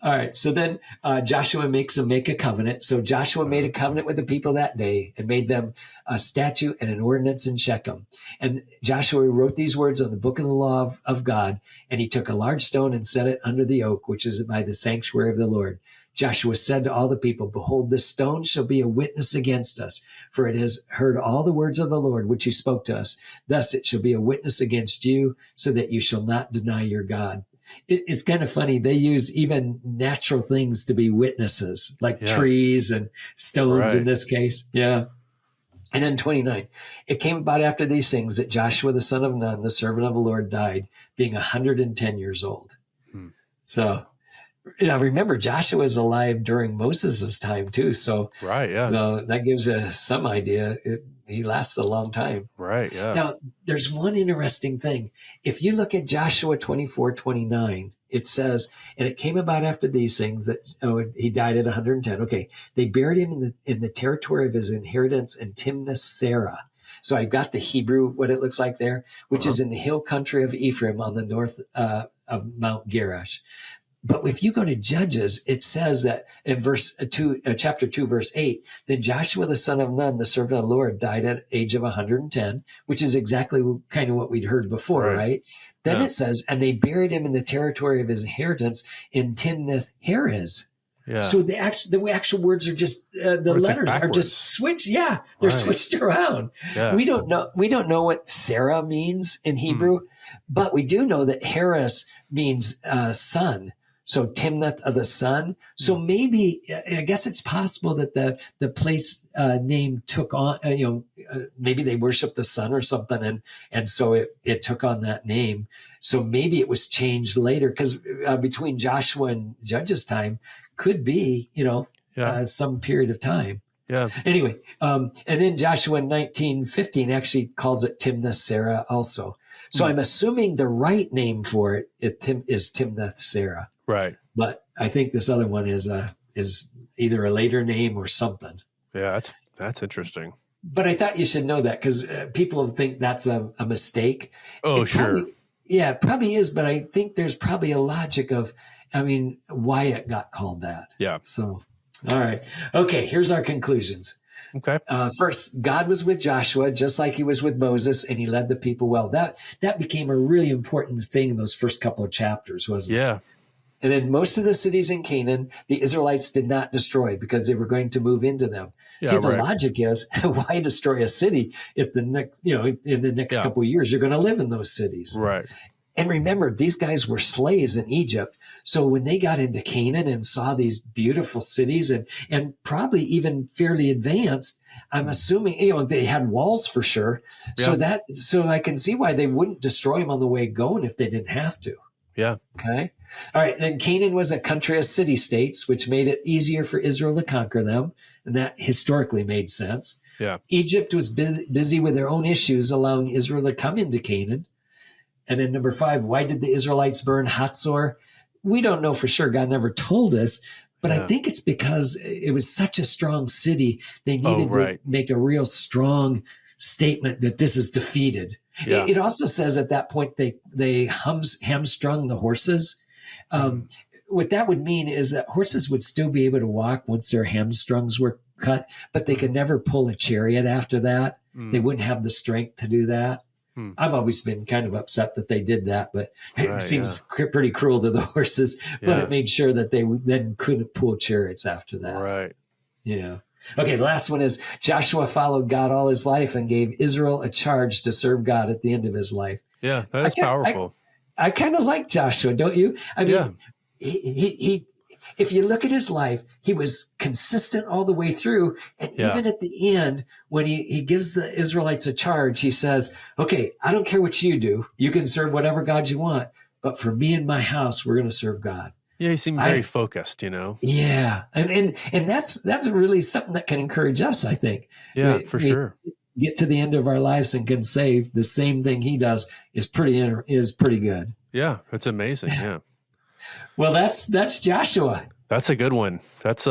All right. So then Joshua makes them make a covenant. So Joshua made a covenant with the people that day and made them a statute and an ordinance in Shechem. And Joshua wrote these words on the book of the law of God. And he took a large stone and set it under the oak, which is by the sanctuary of the Lord. Joshua said to all the people, behold, this stone shall be a witness against us, for it has heard all the words of the Lord, which he spoke to us. Thus it shall be a witness against you, so that you shall not deny your God. It's kind of funny. They use even natural things to be witnesses, like trees and stones in this case. Yeah. And then 29, it came about after these things that Joshua, the son of Nun, the servant of the Lord, died, being 110 years old. So, remember, Joshua was alive during Moses' time too. So, so that gives you some idea. He lasted a long time. Right, yeah. Now, there's one interesting thing. If you look at Joshua 24:29, it says, and it came about after these things that he died at 110. Okay, they buried him in the territory of his inheritance in Timnath-Serah. So I've got the Hebrew, what it looks like there, which is in the hill country of Ephraim on the north of Mount Gerash. But if you go to Judges, it says that in chapter 2, verse 8, then Joshua, the son of Nun, the servant of the Lord, died at the age of 110, which is exactly kind of what we'd heard before, right? Then it says, and they buried him in the territory of his inheritance in Timnath-Heres. Yeah. So the actual words are just the letters are just switched. Yeah, they're switched around. Yeah. We don't know what Sarah means in Hebrew, but we do know that Heres means son. So Timnath of the sun. So maybe, I guess it's possible that the place name took on, maybe they worshiped the sun or something, and so it took on that name. So maybe it was changed later, because between Joshua and Judges' time could be, some period of time. Yeah. Anyway, and then Joshua in 1915 actually calls it Timnath-Serah also. So I'm assuming the right name for it is Timnath-Serah. Right. But I think this other one is either a later name or something. Yeah, that's interesting. But I thought you should know that, because people think that's a mistake. Oh, sure. It probably is, but I think there's probably a logic of, why it got called that. Yeah. So, all right. Okay, here's our conclusions. Okay. First, God was with Joshua, just like he was with Moses, and he led the people well. That became a really important thing in those first couple of chapters, wasn't it? Yeah. And then most of the cities in Canaan, the Israelites did not destroy, because they were going to move into them. Yeah, See, the logic is, why destroy a city if in the next couple of years, you're going to live in those cities. Right. And remember, these guys were slaves in Egypt. So when they got into Canaan and saw these beautiful cities and probably even fairly advanced, I'm assuming, they had walls for sure. Yeah. So I can see why they wouldn't destroy them on the way going if they didn't have to. Yeah. Okay. All right. Then Canaan was a country of city-states, which made it easier for Israel to conquer them. And that historically made sense. Yeah. Egypt was busy with their own issues, allowing Israel to come into Canaan. And then number 5, why did the Israelites burn Hatzor? We don't know for sure. God never told us. But I think it's because it was such a strong city. They needed to make a real strong statement that this is defeated. Yeah. It also says at that point they hamstrung the horses. What that would mean is that horses would still be able to walk once their hamstrings were cut, but they could never pull a chariot after that. They wouldn't have the strength to do that. I've always been kind of upset that they did that, but it seems pretty cruel to the horses. But it made sure that they then couldn't pull chariots after that. Right. Yeah. Okay, the last one is Joshua followed God all his life and gave Israel a charge to serve God at the end of his life. Yeah, that is powerful. I kind of like Joshua, don't you? I mean, he if you look at his life, he was consistent all the way through. And even at the end, when he gives the Israelites a charge, he says, okay, I don't care what you do. You can serve whatever God you want. But for me and my house, we're going to serve God. Yeah, he seemed very focused, Yeah. And that's really something that can encourage us, I think. Yeah, for sure. Get to the end of our lives and can say the same thing he does is pretty good. Yeah, it's amazing. Yeah. Well, that's Joshua. That's a good one. That's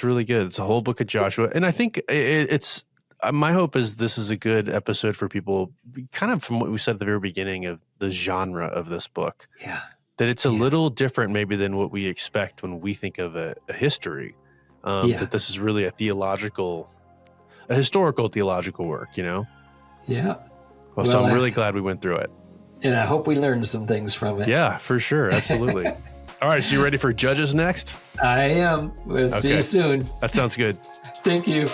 really good. It's a whole book of Joshua. And I think it's my hope is this is a good episode for people, kind of from what we said at the very beginning of the genre of this book. Yeah. That it's a little different maybe than what we expect when we think of a history. That this is really a historical theological work, Yeah. Well, so I'm really glad we went through it. And I hope we learned some things from it. Yeah, for sure. Absolutely. All right. So you ready for Judges next? I am. We'll see you soon. That sounds good. Thank you.